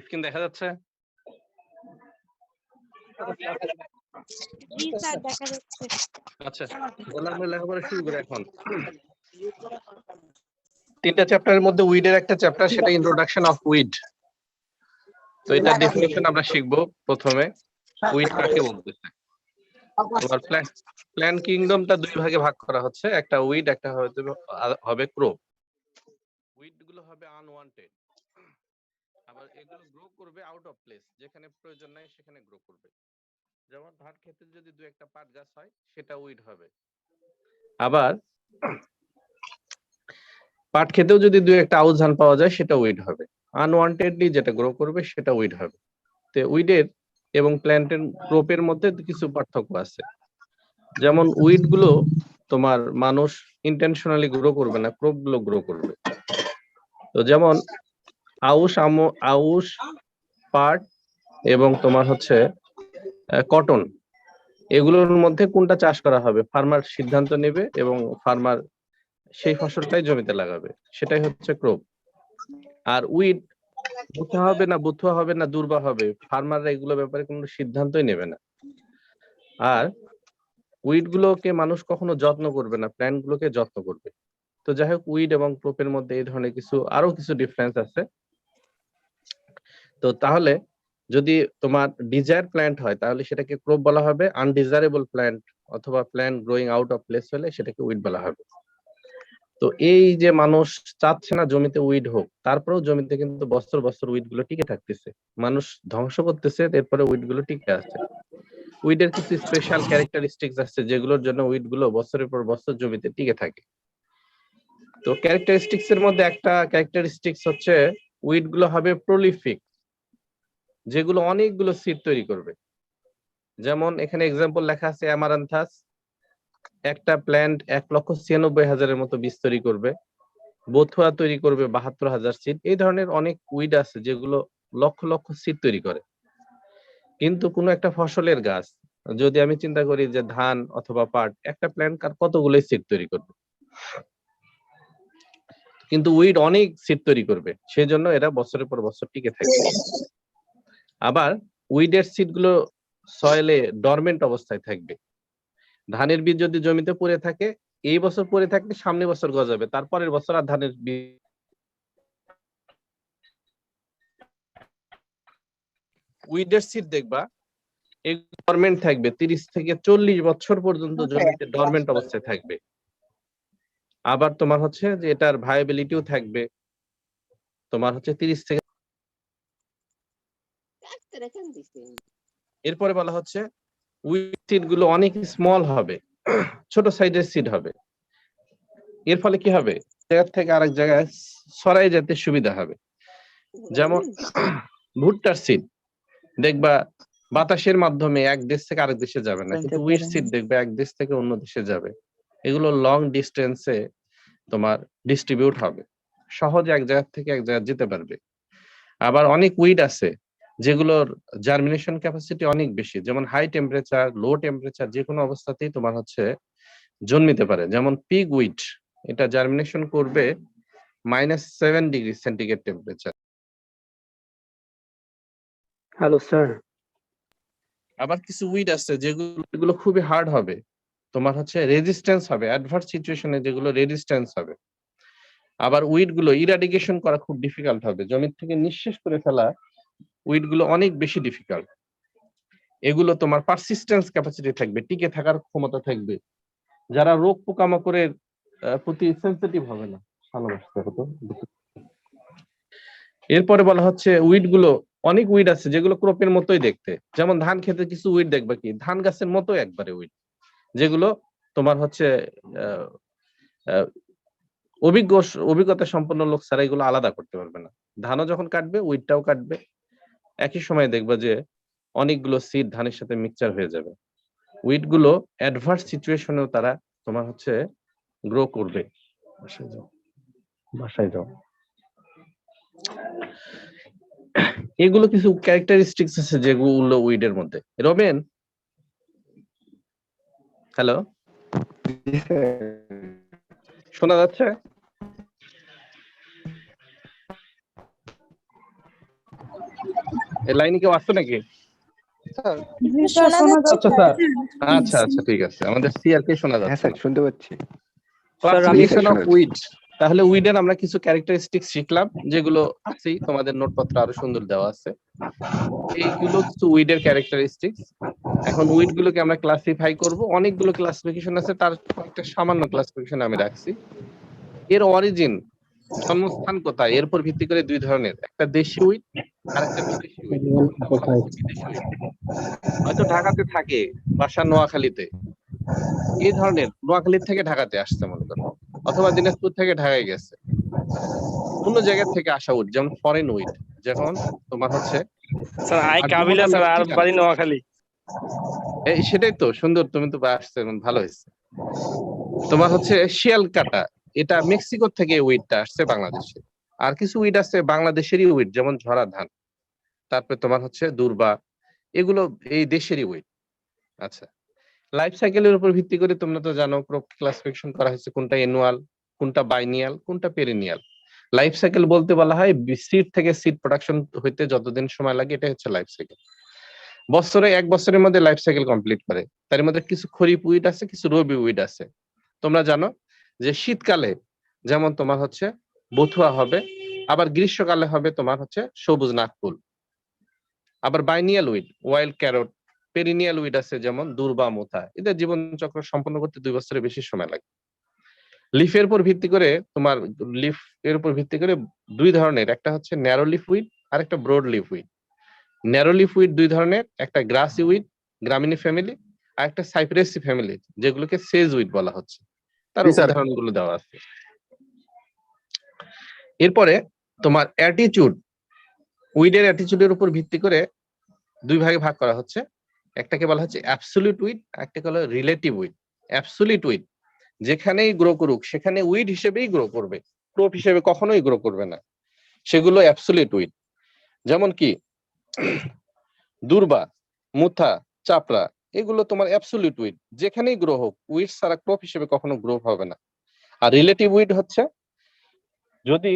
Screen দেখা যাচ্ছে? জি sir দেখা যাচ্ছে। আচ্ছা, তাহলে আমরা লেখাপড়া শুরু করি এখন। 3টা চ্যাপ্টারের মধ্যে উইডের একটা চ্যাপ্টার, সেটা ইন্ট্রোডাকশন অফ উইড। তো এটা ডেফিনিশন আমরা শিখবো প্রথমে। উইড কাকে বলতেছে? তোমার প্ল্যান্ট কিংডমটা দুই ভাগে ভাগ করা হচ্ছে, একটা উইড, একটা হবে ক্রপ। উইড গুলো হবে আনওয়ান্টেড, আবার এগুলো গ্রো করবে আউট অফ প্লেস, যেখানে প্রয়োজন নাই সেখানে গ্রো করবে। যেমন ধান খেতে যদি দুই একটা পাট গাছ হয় সেটা উইড হবে। আবার পাট খেতেও যদি দুই একটা আউশ ধান পাওয়া যায় সেটা উইড হবে। আনওয়ান্টেডলি যেটা গ্রো করবে সেটা উইড হবে। তো উইডের এবং প্ল্যান্টের ক্রপের মধ্যে কিছু পার্থক্য আছে। যেমন উইড গুলো তোমার মানুষ ইন্টেনশনালি গ্রো করবে না, ক্রপ গুলো গ্রো করবে। তো যেমন আউশ, পাট এবং তোমার হচ্ছে কটন, এগুলোর মধ্যে কোনটা চাষ করা হবে ফার্মার সিদ্ধান্ত নেবে এবং ফার্মার সেই ফসলটাই জমিতে লাগাবে, সেটাই হচ্ছে ক্রপ। আর উইড বুথা হবে না, বুথুয়া হবে না, দুর্বা হবে, ফার্মাররা এগুলো ব্যাপারে কোনো সিদ্ধান্তই নেবে না। আর উইড গুলোকে মানুষ কখনো যত্ন করবে না, প্ল্যান্ট গুলোকে যত্ন করবে। তো যাই হোক, উইড এবং ক্রপের মধ্যে এই ধরনের আরো কিছু ডিফারেন্স আছে। তো তাহলে যদি তোমার ডিজায়ার প্ল্যান্ট হয় তাহলে সেটাকে ক্রপ বলা হবে, আনডিজায়ারেবল প্ল্যান্ট অথবা plant growing out of place হলে সেটাকে উইড বলা হবে। তো এই যে মানুষ চাচ্ছে না জমিতে উইড হোক, তারপরেও জমিতে কিন্তু বছর বছর উইড গুলো টিকে থাকতেছে। মানুষ ধ্বংস করতেছে, এরপরে উইড গুলো টিকে আছে। উইডের কিছু স্পেশাল ক্যারেক্টারিস্টিক্স আছে যেগুলোর জন্য উইড গুলো বছরের পর বছর জমিতে টিকে থাকে। তো ক্যারেক্টারিস্টিক্স এর মধ্যে একটা ক্যারেক্টারিস্টিক্স হচ্ছে উইড গুলো হবে প্রলিফিক, যেগুলো অনেকগুলো সিড তৈরি করবে। যেমন এখানে এক্সাম্পল লেখা আছে অ্যামারান্থাস, একটা প্ল্যান্ট 1,96,000-এর মতো বীজ তৈরি করবে। বথুয়া তৈরি করবে 72,000 সিড। এই ধরনের অনেক উইড আছে যেগুলো লক্ষ লক্ষ সিড তৈরি করে। কিন্তু কোনো একটা ফসলের গাছ, যদি আমি চিন্তা করি যে ধান অথবা পাট, একটা প্ল্যান্ট কতগুলো সিড তৈরি করবে, কিন্তু উইড অনেক সিড তৈরি করবে, সেই জন্য এরা বছরের পর বছর টিকে থাকবে। আবার উইডের সিড গুলো সয়েলে ডরমেন্ট অবস্থায় থাকবে। ধানের বীজ যদি জমিতে পড়ে থাকে, এই বছর পড়ে থাকলে সামনের বছর গজাবে, তারপরের বছর আর ধানের বীজ। উইডের সিড দেখবা ডরমেন্ট থাকবে, 30 থেকে 40 বছর পর্যন্ত জমিতে ডরমেন্ট অবস্থায় থাকবে। আবার তোমার হচ্ছে যে এটার ভায়াবিলিটিও থাকবে, তোমার হচ্ছে 30 থেকে। এরপরে বলা হচ্ছে উইড সিড গুলো অনেক স্মল হবে, ছোট সাইজের সিড হবে। এর ফলে কি হবে, জায়গা থেকে আরেক জায়গায় ছড়াই যেতে সুবিধা হবে। যেমন ভুট্টার সিড দেখবা বাতাসের মাধ্যমে এক দেশ থেকে আরেক দেশে যাবে না, কিন্তু উইড সিড দেখবে এক দেশ থেকে অন্য দেশে যাবে। এগুলো লং ডিস্টেন্সে তোমার ডিস্ট্রিবিউট হবে, সহজে এক জায়গা থেকে এক জায়গায় যেতে পারবে। আবার অনেক উইড আছে যেগুলোর জার্মিনেশন ক্যাপাসিটি অনেক বেশি, যেমন হাই টেম্পারেচার, লো টেম্পারেচার, যে কোনো অবস্থাতেই তোমার হচ্ছে জন্মিতে পারে। যেমন পিগ উইড, এটা জার্মিনেশন করবে -7 degree centigrade temperature. Hello sir. আবার কিছু উইড আছে যেগুলো খুবই হার্ড হবে, তোমার হচ্ছে রেজিস্ট্যান্স হবে, অ্যাডভার্স সিচুয়েশনে যেগুলো রেজিস্ট্যান্স হবে। আবার উইড গুলো ইরাডিকেশন করা খুব ডিফিকাল্ট হবে, জমি থেকে নিঃশেষ করে ফেলা উইড গুলো অনেক বেশি ডিফিকাল্ট। এগুলো তোমার পারসিস্টেন্স ক্যাপাসিটি থাকবে, টিকে থাকার ক্ষমতা থাকবে। যারা রোগ পোকামাকড়ের প্রতি সেনসিটিভ হবে না, ভালোবাসতে হতো। এরপরে বলা হচ্ছে উইড গুলো, অনেক উইড আছে যেগুলো ক্রপের মতোই দেখতে। যেমন ধান খেতে কিছু উইড দেখবা কি ধান গাছের মতো একবারে উইড, যেগুলো তোমার হচ্ছে অভিজ্ঞতা সম্পন্ন লোক ছাড়া এগুলো আলাদা করতে পারবে না। ধানও যখন কাটবে উইডটাও কাটবে, একই সময় দেখবা যে অনেকগুলো সিড ধানের সাথে মিক্সচার হয়ে যাবে। উইড গুলো অ্যাডভার্স সিচুয়েশনেও তারা তোমার হচ্ছে গ্রো করবে। বাসায় যাও। এগুলো কিছু ক্যারেক্টারিস্টিক্স আছে যেগুলো উইডের মধ্যে। রবেন, হ্যালো, শোনা যাচ্ছে? এই লাইনে কেউ আসছে নাকি? স্যার জি স্যার, শোনা যাচ্ছে স্যার। আচ্ছা আচ্ছা, ঠিক আছে, আমাদের সিআরকে শোনা হ্যাঁ যাচ্ছে স্যার শুনতে পাচ্ছি। ক্লাসিফিকেশন অফ শোনা যাচ্ছে। উইড। তাহলে উইডের আমরা কিছু ক্যারেক্টারিস্টিক্স শিখলাম, যেগুলো আছেই তোমাদের নোটপত্র আরো সুন্দর দেওয়া আছে। এইগুলো কিছু উইডের ক্যারেক্টারিস্টিক্স। এখন উইড গুলোকে আমরা ক্লাসিফাই করব, অনেকগুলো ক্লাসিফিকেশন আছে, তার একটা সামান্য ক্লাসিফিকেশন আমি রাখছি। এর অরিজিন, জন্মস্থান কোথায়, এর উপর ভিত্তি করে দুই ধরনের, একটা দেশি উইড আর একটা বিদেশি উইড। কোনটা বলা হচ্ছে বিদেশি উইড? হয়তো ঢাকাতে থাকে, বাসা নোয়াখালীতে, এই ধরনের নোয়াখালীর থেকে ঢাকাতে আসছে মনে করো, অথবা দিনাজপুর থেকে ঢাকায় গেছে, অন্য জায়গা থেকে আসা উইড, যেমন ফরেন উইড, যেমন তোমার হচ্ছে স্যার আই কাবিলা স্যার, আর বাড়ি নোয়াখালী। এই সেটাই তো সুন্দর, তুমি তো আসছে, ভালো হয়েছে। তোমার হচ্ছে শিয়াল কাটা, এটা মেক্সিকো থেকে উইডটা আসছে বাংলাদেশে। আর কিছু উইড আছে বাংলাদেশেরই উইড, যেমন ঝরা ধান, তারপরে তোমার হচ্ছে দুর্বা, এগুলো এই দেশেরই উইড। আচ্ছা, লাইফ সাইকেলের উপর ভিত্তি করে তোমরা তো জানো ক্রপ ক্লাসিফিকেশন করা হয়েছে, কোনটা অ্যানুয়াল, কোনটা বাইনিয়াল, কোনটা পেরিনিয়াল। লাইফ সাইকেল বলতে বলা হয় সিড থেকে সিড প্রোডাকশন হইতে যতদিন সময় লাগে, এটা হচ্ছে লাইফ সাইকেল। বছরে 1 বছরের মধ্যে লাইফ সাইকেল কমপ্লিট করে। তার মধ্যে কিছু খরিফ উইড আছে, কিছু রবি উইড আছে। তোমরা জানো যে শীতকালে যেমন তোমার হচ্ছে বথুয়া হবে, আবার গ্রীষ্মকালে হবে তোমার হচ্ছে সবুজ নাকফুল। আবার biennial weed, wild carrot, perennial weed আছে যেমন দুর্বা, মোথা, এদের জীবন চক্র সম্পন্ন করতে 2 বছরের বেশি সময় লাগে। লিফের উপর ভিত্তি করে তোমার, লিফ এর উপর ভিত্তি করে দুই ধরনের, একটা হচ্ছে ন্যারো লিফ উইড আর একটা broad leaf weed. Narrow leaf weed দুই ধরনের, একটা গ্রাসি উইড, গ্রামিনি ফ্যামিলি, আর একটা সাইপ্রেসি ফ্যামিলি, যেগুলোকে সেজ উইড বলা হচ্ছে। তার উদাহরণগুলো দেওয়া আছে। এরপরে তোমার অ্যাটিটিউড, উইডের অ্যাটিটিউডের উপর ভিত্তি করে দুই ভাগে ভাগ করা হচ্ছে। একটাকে বলা হচ্ছে অ্যাবসলিউট উইড, একটাকে বলা রিলেটিভ উইড। অ্যাবসলিউট উইড যেখানেই গ্রো করুক সেখানে উইড হিসেবেই গ্রো করবে, ক্রপ হিসেবে কখনোই গ্রো করবে না, সেগুলো অ্যাবসলিউট উইড। যেমন কি দুর্বা, মুথা, চাপড়া, এগুলো তোমার অ্যাবসলিউট উইড, যেখানেই গ্রো হোক উইড ছাড়া ক্রপ হিসেবে কখনো গ্রো হবে না। আর রিলেটিভ উইড হচ্ছে যদি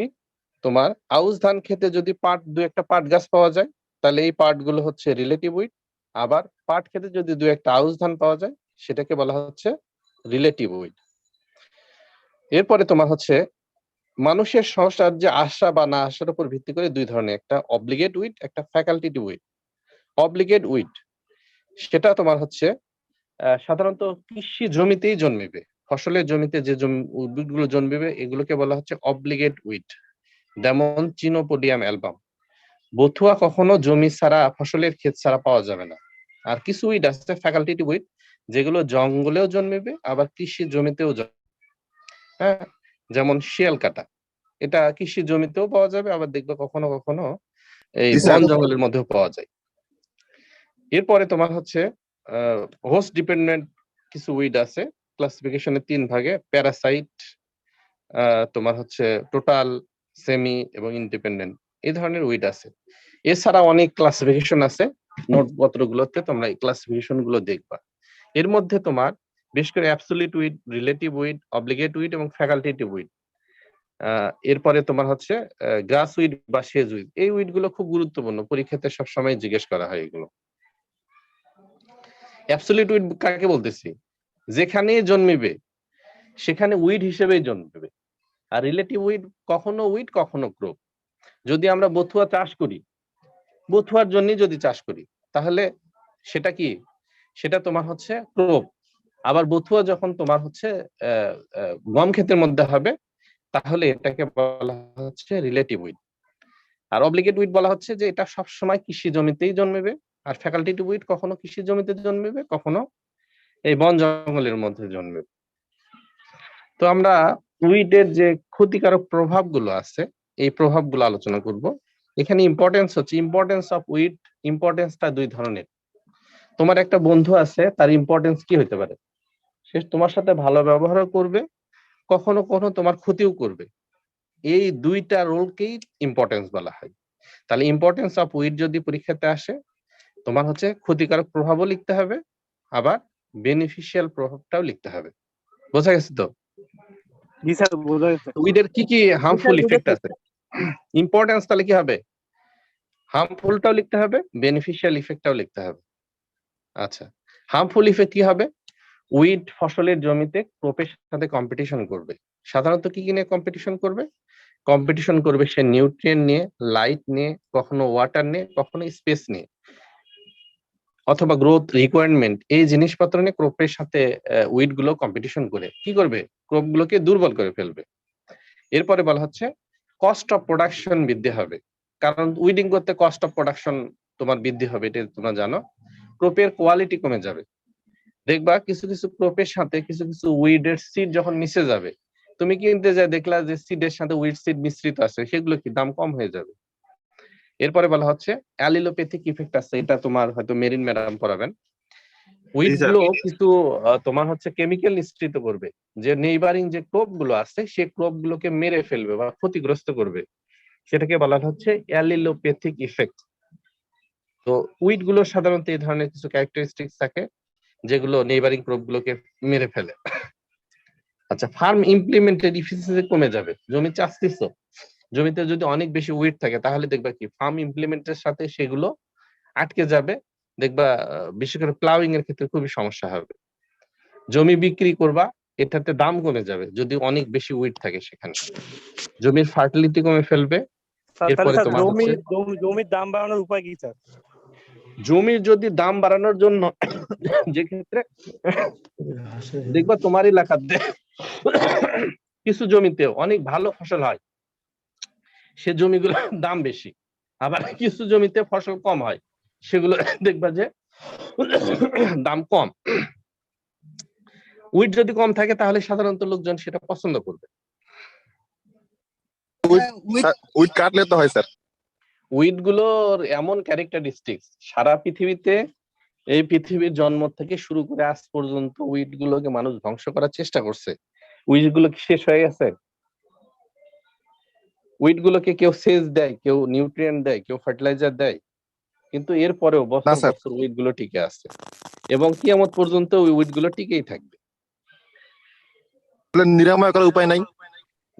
তোমার আউশ ধান খেতে যদি দু একটা পাট গাছ পাওয়া যায়, তাহলে এই পাট গুলো হচ্ছে রিলেটিভ উইড। আবার পাট খেতে যদি দু একটা আউশ ধান পাওয়া যায়, সেটাকে বলা হচ্ছে রিলেটিভ উইড। এরপরে তোমার হচ্ছে মানুষের সংসার যে আশা বা না আসার উপর ভিত্তি করে দুই ধরনের, একটা অব্লিগেট উইড, একটা ফ্যাকাল্টেটিভ উইড। অব্লিগেট উইড সেটা তোমার হচ্ছে সাধারণত কৃষি জমিতেই জন্মিবে, ফসলের জমিতে যে উদ্ভিদগুলো জন্মিবে এগুলোকে বলা হচ্ছে অব্লিগেট উইড, যেমন চিনোপোডিয়াম অ্যালবাম। বথুয়া কখনো জমি ছাড়া, ফসলের ক্ষেত ছাড়া পাওয়া যাবে না। আর কিছু উইড আছে ফ্যাকাল্টেটিভ উইড, যেগুলো জঙ্গলেও জন্মিবে আবার কৃষি জমিতেও হ্যাঁ, যেমন শিয়াল কাটা, এটা কৃষি জমিতেও পাওয়া যাবে, আবার দেখবে কখনো কখনো এই বন জঙ্গলের মধ্যেও পাওয়া যায়। এরপরে তোমার হচ্ছে হোস্ট ডিপেন্ডেন্ট কিছু উইড আছে, ক্লাসিফিকেশনের 3 ভাগে, প্যারাসাইট, তোমার হচ্ছে টোটাল, সেমি এবং ইন্ডিপেন্ডেন্ট, এই ধরনের উইড আছে। এছাড়া অনেক ক্লাসিফিকেশন আছে, নোটপত্রগুলোতে তোমরা এই ক্লাসিফিকেশন গুলো দেখবা। এর মধ্যে তোমার বিশেষ করে absolute weed, relative weed, obligate weed এবং ফ্যাকাল্টেটিভ উইড, এরপরে তোমার হচ্ছে গ্রাস উইড বা সেজ উইড, এই উইড গুলো খুব গুরুত্বপূর্ণ, পরীক্ষাতে সবসময় জিজ্ঞেস করা হয় এগুলো। অ্যাবসলিউট উইড কাকে বলতেছি? যেখানে জন্মিবে সেখানে উইড হিসেবেই জন্মিবে। আর রিলেটিভ উইড কখনো উইড কখনো ক্রপ। যদি আমরা বথুয়া চাষ করি, বথুয়ার জন্য যদি চাষ করি, তাহলে সেটা কি, সেটা তোমার হচ্ছে ক্রপ। আবার বথুয়া যখন তোমার হচ্ছে গম ক্ষেতের মধ্যে হবে, তাহলে এটাকে বলা হচ্ছে রিলেটিভ উইড। আর অব্লিগেট উইড বলা হচ্ছে যে এটা সবসময় কৃষি জমিতেই জন্মিবে। আর ফ্যাকাল্টেটিভ উইড কখনো কৃষি জমিতে জন্মিবে, কখনো এই বন জঙ্গলের মধ্যে জন্মিবে। তো আমরা উইডের যে ক্ষতিকারক প্রভাবগুলো আছে, এই প্রভাবগুলো আলোচনা করব। এখানে ইম্পর্টেন্স হচ্ছে, ইম্পর্টেন্স অফ উইড, ইম্পর্টেন্সটা দুই ধরনের। তোমার একটা বন্ধু আছে, তার ইম্পর্টেন্স কি হতে পারে? সে তোমার সাথে ভালো ব্যবহার করবে, কখনো কখনো তোমার ক্ষতিও করবে। এই দুইটা রোলকেই ইম্পর্টেন্স বলা হয়। তাহলে ইম্পর্টেন্স অফ উইড যদি পরীক্ষাতে আসে, তোমার হচ্ছে ক্ষতিকারক প্রভাবও লিখতে হবে, আবার বেনিফিশিয়াল প্রভাবটাও লিখতে হবে। বোঝা গেছে তো? জি স্যার, বোঝা গেছে। উইডের কি কি হার্মফুল ইফেক্ট আছে? ইম্পর্টেন্স তাহলে কি হবে? হার্মফুলটাও লিখতে হবে, বেনিফিশিয়াল ইফেক্টটাও লিখতে হবে। আচ্ছা, হার্মফুল ইফেক্ট কি হবে? উইড ফসলের জমিতে ক্রপের সাথে কম্পিটিশন করবে। সাধারণত কি নিয়ে কম্পিটিশন করবে? কম্পিটিশন করবে সে নিউট্রিয়েন্ট নিয়ে, লাইট নিয়ে, কখনো ওয়াটার নিয়ে, কখনো স্পেস নিয়ে, অথবা গ্রোথ রিকোয়ারমেন্ট, এই জিনিসপত্র নিয়ে ক্রপের সাথে উইড গুলো কম্পিটিশন করে কি করবে? ক্রপ গুলোকে দুর্বল করে ফেলবে। এরপরে বলা হচ্ছে কস্ট অফ প্রোডাকশন বৃদ্ধি হবে, কারণ উইডিং করতে কস্ট অফ প্রোডাকশন তোমার বৃদ্ধি হবে, এটা তোমরা জানো। ক্রপের কোয়ালিটি কমে যাবে। দেখবা কিছু কিছু ক্রপের সাথে কিছু কিছু উইডের সিড যখন মিশে যাবে, তুমি কিনতে যা দেখলা যে সিডের সাথে উইড সিড মিশ্রিত আছে, সেগুলো কি দাম কম হয়ে যাবে। এরপরে বলা হচ্ছে অ্যালিলোপ্যাথিক ইফেক্ট আছে, এটা তোমার হয়তো মেরিন ম্যাডাম পড়াবেন। উইড গুলো কিছু তোমার হচ্ছে কেমিক্যাল নিঃসৃত করবে, যে নেইবারিং যে ক্রপ গুলো আছে সেই ক্রপ গুলোকে মেরে ফেলবে বা ক্ষতিগ্রস্ত করবে, সেটাকে বলা হচ্ছে অ্যালিলোপ্যাথিক ইফেক্ট। তো উইড গুলোর সাধারণত এই ধরনের কিছু ক্যারেক্টারিস্টিক্স থাকে যেগুলো নেইবারিং ক্রপ গুলোকে মেরে ফেলে। আচ্ছা, ফার্ম ইমপ্লিমেন্টেড ইফিসিয়েন্সি কমে যাবে। জমি চাষতেছ, জমিতে যদি অনেক বেশি উইড থাকে তাহলে দেখবা কি ফার্ম ইমপ্লিমেন্টের সাথে সেগুলো আটকে যাবে, দেখবা বিশেষ করে প্লাউইং এর ক্ষেত্রে খুবই সমস্যা হবে। জমি বিক্রি করবা, এটাতে দাম কমে যাবে যদি অনেক বেশি উইড থাকে সেখানে। জমির ফার্টিলিটি কমে ফেলবে। তাহলে এরপরে স্যার তোমার হচ্ছে জমির দাম বাড়ানোর উপায় কি স্যার? জমির যদি দাম বাড়ানোর জন্য যে ক্ষেত্রে দেখবা তোমার এলাকাতে কিছু জমিতে অনেক ভালো ফসল হয়, সে জমিগুলোর দাম বেশি। আবার কিছু জমিতে ফসল কম হয়, সেগুলো দেখবা যে দাম কম। উইড যদি কম থাকে তাহলে সাধারণত লোকজন সেটা পছন্দ করবে। উইড কাটলে তো হয় স্যার। উইড গুলোর এমন ক্যারেক্টারিস্টিক্স, সারা পৃথিবীতে এই পৃথিবীর জন্ম থেকে শুরু করে আজ পর্যন্ত উইড গুলোকে মানুষ ধ্বংস করার চেষ্টা করছে। উইড গুলো কি শেষ হয়ে গেছে? উইড গুলোকে কেউ সেচ দেয়, কেউ নিউট্রিয়েন্ট দেয়, কেউ ফার্টিলাইজার দেয়, কিন্তু এরপরেও বছর স্যার। বছর উইড গুলো টিকে আছে এবং কিয়ামত পর্যন্ত ওই উইড গুলো টিকেই থাকবে। নিরাময় করার উপায় নাই?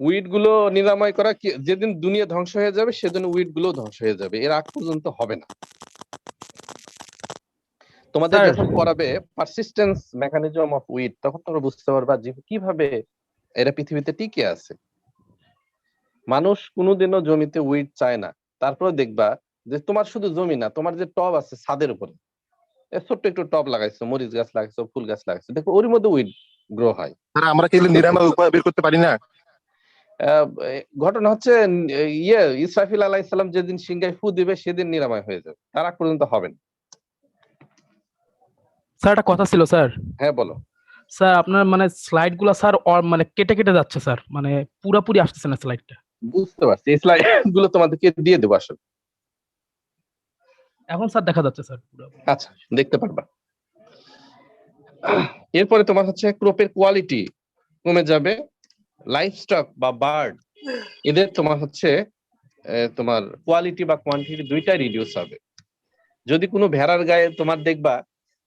উইড গুলো নিরাময় করা, যেদিন দুনিয়া ধ্বংস হয়ে যাবে সেদিন উইড গুলো ধ্বংস হয়ে যাবে, এর আগ পর্যন্ত হবে না। তোমাদের যখন পড়াবে পারসিস্টেন্স মেকানিজম অফ উইড, তখন তোমরা বুঝতে পারবা যে কিভাবে এরা পৃথিবীতে টিকে আছে। মানুষ কোনোদিনও জমিতে উইড চায় না, তারপরে দেখবা যে তোমার শুধু জমি না, তোমার যে টব আছে ছাদের উপরে, ছোট্ট একটু টব লাগাইছো, মরিচ গাছ লাগাইছো, ফুল গাছ লাগাইছো, দেখো ওর মধ্যে উইড গ্রো হয়। স্যার আমরা কি নিরাময় উপায় বের করতে পারি না? ঘটনা হচ্ছে ইসরাফিল আলাইহিস সালাম যেদিন সিংহায় ফু দিবে সেদিন নিরাময় হয়ে যাবে, তার আগ পর্যন্ত হবে না। স্যার একটা কথা ছিল স্যার। হ্যাঁ বলো। স্যার আপনার মানে স্লাইড গুলা স্যার মানে কেটে কেটে যাচ্ছে স্যার, মানে পুরাপুরি আসতেছে না স্লাইডটা। বুঝতে পারছি, এই স্লাইড গুলো তোমাদেরকে দিয়ে দেবো আসলে। এখন স্যার দেখা যাচ্ছে স্যার পুরোপুরি। আচ্ছা, দেখতে পারবা। এরপরে তোমার হচ্ছে ক্রপের কোয়ালিটি কমে যাবে। লাইভস্টক বা বার্ড, এদের তোমার হচ্ছে তোমার কোয়ালিটি বা কোয়ান্টিটি দুইটাই রিডিউস হবে। যদি কোনো ভেড়ার গায়ে তোমার দেখবা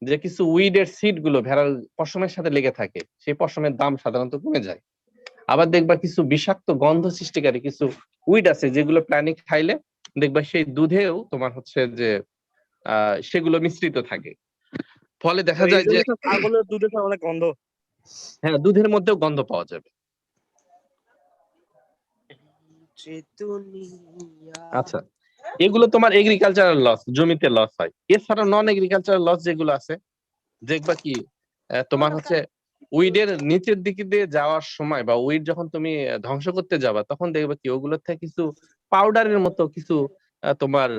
যে কিছু উইডের সিড গুলো ভেড়ার পশমের সাথে লেগে থাকে, সেই পশমের দাম সাধারণত কমে যায়। আবার দেখবা কিছু বিষাক্ত গন্ধ সৃষ্টিকারী কিছু উইড আছে যেগুলো প্রাণী খাইলে দেখবা সেই দুধেও তোমার হচ্ছে যে সেগুলো মিশ্রিত থাকে, ফলে দেখা যায় যে ছাগলের দুধে অনেক গন্ধ। হ্যাঁ, দুধের মধ্যেও গন্ধ পাওয়া যাবে। আচ্ছা, এগুলো তোমার এগ্রিকালচারাল লস, জমিতে লস হয়। এছাড়া নন এগ্রিকালচারাল লস যেগুলো আছে, দেখবা কি তোমার হচ্ছে উইডের নিচের দিকে দিয়ে যাওয়ার সময় বা উইড যখন তুমি ধ্বংস করতে যাবা, তখন দেখবা কি ওগুলোর থেকে কিছু পাউডারের মতো কিছু তোমার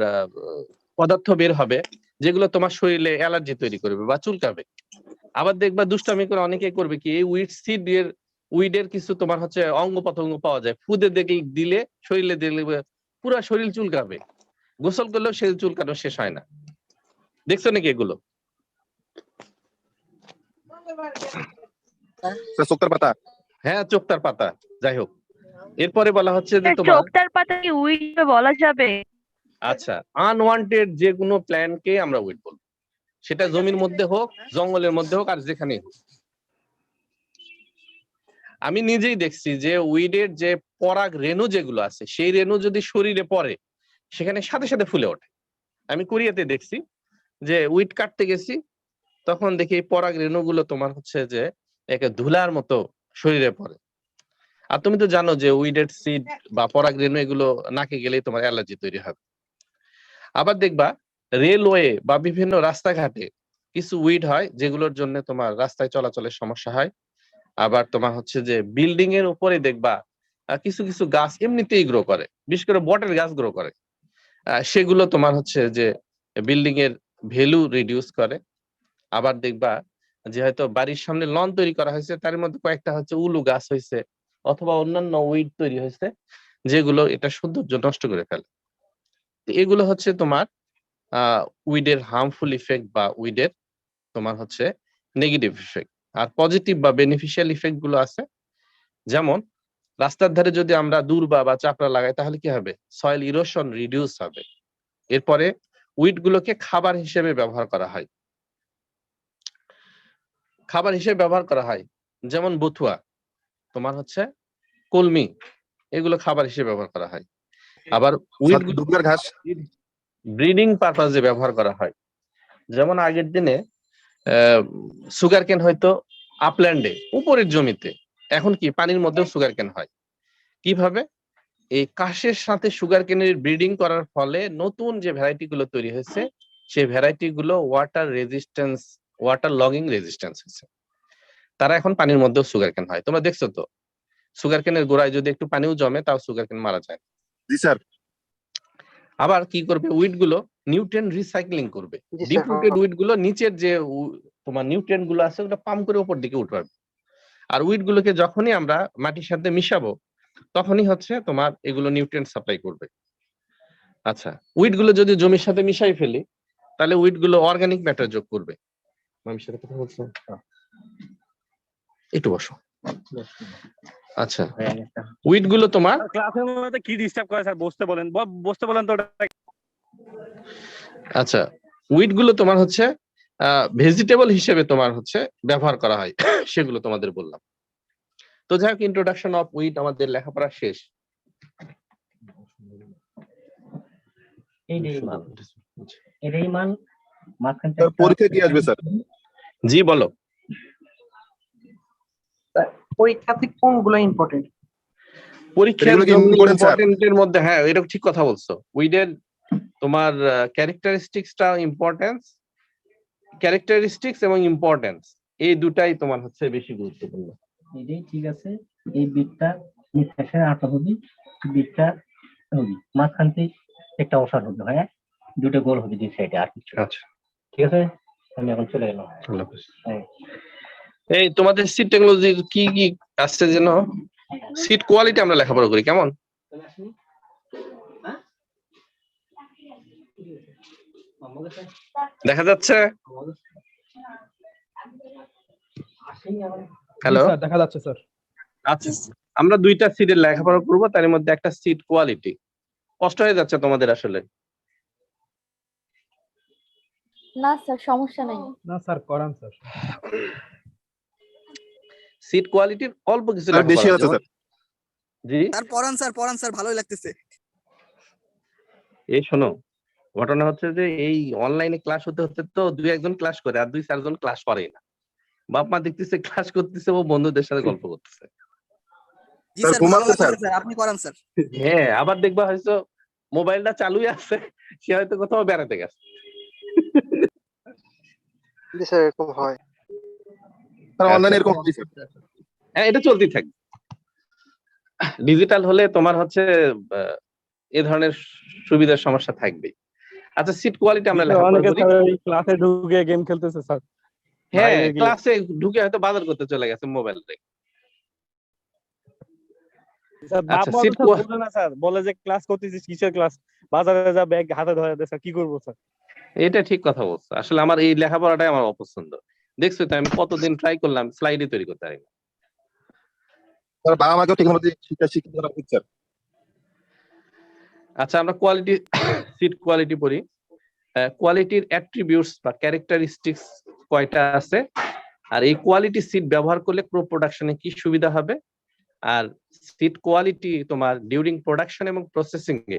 পদার্থ বের হবে, যেগুলো তোমার শরীরে অ্যালার্জি তৈরি করবে বা চুলকাবে। আবার দেখবা দুষ্টামি করে অনেকে করবে কি, এই উইডের কিছু তোমার হচ্ছে অঙ্গ প্রত্যঙ্গ পাওয়া যায়, ফুদে দেখে দিলে শরীরে দিলে পুরো শরীর চুলকাবে, গোসল করলেও সেই চুলকানো শেষ হয় না। দেখছো নাকি এগুলো? চোখের পাতা। হ্যাঁ, চোখতার পাতা। যাই হোক, এরপরে বলা হচ্ছে যে তোমার চোখতার পাতা কি উইড বলা যাবে? আচ্ছা, আনওয়ান্টেড যে কোনো প্ল্যান্টকে আমরা উইড বলবো, সেটা জমির মধ্যে হোক, জঙ্গলের মধ্যে হোক, আর যেখানেই হোক। আমি নিজেই দেখছি যে উইডের যে পরাগ রেণু যেগুলো আছে, সেই রেণু যদি শরীরে পড়ে, সেখানে সাথে সাথে ফুলে ওঠে। আমি কোরিয়াতে দেখছি যে উইড কাটতে গেছি, তখন দেখি এই পরাগ রেণুগুলো তোমার হচ্ছে যে একে ধুলার মতো শরীরে পড়ে। আর তুমি তো জানো যে উইডের সিড বা পরাগ রেণু এগুলো নাকে গেলেই তোমার অ্যালার্জি তৈরি হবে। আবার দেখবা রেলওয়ে বা বিভিন্ন রাস্তাঘাটে কিছু উইড হয় যেগুলোর জন্য তোমার রাস্তায় চলাচলের সমস্যা হয়। আবার তোমার হচ্ছে যে বিল্ডিং এর উপরে দেখবা কিছু কিছু গাছ এমনিতেই গ্রো করে, বিশেষ করে বটের গাছ গ্রো করে। সেগুলো তোমার হচ্ছে যে বিল্ডিং এর ভ্যালু রিডিউস করে। আবার দেখবা যে হয়তো বাড়ির সামনে লন তৈরি করা হয়েছে, তার মধ্যে কয়েকটা হচ্ছে উলু গাছ হয়েছে অথবা অন্যান্য উইড তৈরি হয়েছে যেগুলো এটা সৌন্দর্য নষ্ট করে ফেলে। তো এগুলো হচ্ছে তোমার উইডের হার্মফুল ইফেক্ট বা উইডের তোমার হচ্ছে নেগেটিভ ইফেক্ট। আর পজিটিভ বা বেনিফিশিয়াল ইফেক্ট গুলো আছে, যেমন রাস্তার ধারে যদি আমরা দূর্বা বা চাপড়া লাগাই তাহলে কি হবে, সয়েল ইরোশন রিডিউস হবে। এরপরে উইড গুলোকে খাবার হিসেবে ব্যবহার করা হয়, যেমন বথুয়া, তোমার হচ্ছে কলমি, এগুলো খাবার হিসেবে ব্যবহার করা হয়। আবার উইড স্যার দুর্গার ঘাস ব্রিডিং পারপাজে ব্যবহার করা হয়। যেমন আগের দিনে সুগার কেন হয়তো আপল্যান্ডে উপরের জমিতে, এখন কি পানির মধ্যেও সুগার কেন হয়। কিভাবে? এই কাশের সাথে সুগার কেনের ব্রিডিং করার ফলে নতুন যে ভ্যারাইটি গুলো তৈরি হয়েছে, সেই ভ্যারাইটি গুলো ওয়াটার লগিং রেজিস্ট্যান্স হয়েছে। তারা এখন পানির মধ্যেও সুগার কেন হয়। তোমরা দেখছো তো সুগার কেনের গোড়ায় যদি একটু পানিও জমে তাও সুগার কেন মারা যায়। জি স্যার। আবার কি করবে, উইড গুলো নিউট্রিয়েন্ট রিসাইক্লিং করবে। জি স্যার, ডিপ রুটেড উইড গুলো নিচের যে তোমার নিউট্রিয়েন্ট গুলো আছে ওটা পাম্প করে উপর দিকে উঠাবে। আর উইড গুলোকে যখনই আমরা মাটির সাথে মিশাবো তখনই হচ্ছে তোমার এগুলো নিউট্রিয়েন্ট সাপ্লাই করবে। আচ্ছা, উইড গুলো যদি জমির সাথে মিশাই ফেলি তাহলে উইড গুলো অর্গানিক ম্যাটার যোগ করবে। মামির সাথে কথা বলছো? একটু বসো। আচ্ছা, উইড গুলো তোমার ক্লাসের মধ্যে কি ডিস্টার্ব করে স্যার? বসতে বলেন, বসতে বলেন তো। আচ্ছা, উইড গুলো তোমার হচ্ছে ভেজিটেবল হিসেবে তোমার হচ্ছে ব্যবহার করা হয়, সেগুলো তোমাদের বললাম। তো যাই হোক, ইন্ট্রোডাকশন অফ উইড আমাদের লেখাপড়া শেষ। স্যার পরীক্ষা কি আসবে স্যার? জি বলো। পরীক্ষাতে কোনগুলো ইম্পর্টেন্ট? পরীক্ষার এগুলো কি জন্য important, স্যার? ইম্পর্টেন্টের মধ্যে, হ্যাঁ এটা ঠিক কথা বলছো, উইডের তোমার ক্যারেক্টারিস্টিক্সটা ক্যারেক্টারিস্টিক্স এবং ইম্পর্টেন্স এই দুটাই তোমার হচ্ছে বেশি গুরুত্বপূর্ণ। এটাই ঠিক আছে। এই বিটটা নিঃশ্বাসে আটা হবে, বিটটা হবে মাঝখান থেকে একটা অসার হবে, হ্যাঁ দুটো গোল হবে দুই সাইডে, আর কিছু। আচ্ছা, ঠিক আছে, আমি এখন চলে গেলাম। আল্লাহ হাফেজ। হ্যাঁ। এই তোমাদের সিট টেকনোলজির কি কি আসছে যেন? সিট কোয়ালিটি আমরা লেখাপড়া করি, কেমন দেখা যাচ্ছে? হ্যালো, স্যার দেখা যাচ্ছে স্যার। আচ্ছা, আমরা দুইটা সিটের লেখাপড়া করবো, তার মধ্যে একটা সিট কোয়ালিটি। কষ্ট হয়ে যাচ্ছে তোমাদের আসলে? না স্যার, সমস্যা নাই। না স্যার, করান স্যার। সিট কোয়ালিটির অল্প কিছু স্যার বেশি লেখাপড়া, আছে যেমন- স্যার। জি স্যার পড়ান স্যার ভালোই লাগতেছে। এই শোনো, ঘটনা হচ্ছে যে এই অনলাইনে ক্লাস হতে হতে তো দুই একজন ক্লাস করে আর দুই চারজন ক্লাস করে না। বাপ মা দেখতেছে ক্লাস করতেছে, ও বন্ধুদের সাথে গল্প করতেছে। জি স্যার, স্যার ভালো ঘুমাচ্ছে লাগতেছে স্যার। স্যার, আপনি করান স্যার। হ্যাঁ, আবার দেখবা হয়তো মোবাইলটা চালুই আছে, সে হয়তো কোথাও বেড়াতে গেছে। জি স্যার, এরকম হয়। স্যার অনলাইনে এরকম হয় স্যার। হ্যাঁ, এটা চলতেই থাকে। ডিজিটাল হলে তোমার হচ্ছে এ ধরনের সুবিধার সমস্যা থাকবেই। আচ্ছা, সিট কোয়ালিটি আমরা লেখাপড়া অনেকে করি। স্যার ওই ক্লাসে ঢুকে গেম খেলতেছে স্যার। হ্যাঁ, বাইরে গিয়ে। ক্লাসে ঢুকে হয়তো বাজার করতে চলে গেছে মোবাইল রেখে। স্যার বাপ আচ্ছা, মা সিট তো স্যার বোঝে না স্যার, বলে যে ক্লাস করতেছিস, কিসের ক্লাস? বাজারে যা ব্যাগ হাতে ধরে দে স্যার, কি করবো স্যার? এটা ঠিক কথা বলছো। আসলে আমার এই লেখাপড়াটাই আমার অপছন্দ। দেখছো তো আমি কতদিন ট্রাই করলাম, স্লাইডই তৈরি করতে পারি না। স্যার বাবা মাকেও ঠিক মতো শিক্ষা দেওয়া উচিত স্যার। আচ্ছা, আমরা কোয়ালিটি সিট কোয়ালিটি পড়ি। কোয়ালিটির অ্যাট্রিবিউটস বা ক্যারেক্টারিস্টিক্স কয়টা আছে, আর এই কোয়ালিটি সিট ব্যবহার করলে ক্রপ প্রোডাকশনে কি সুবিধা হবে, আর সিট কোয়ালিটি তোমার ডিউরিং প্রোডাকশন এবং প্রসেসিং এ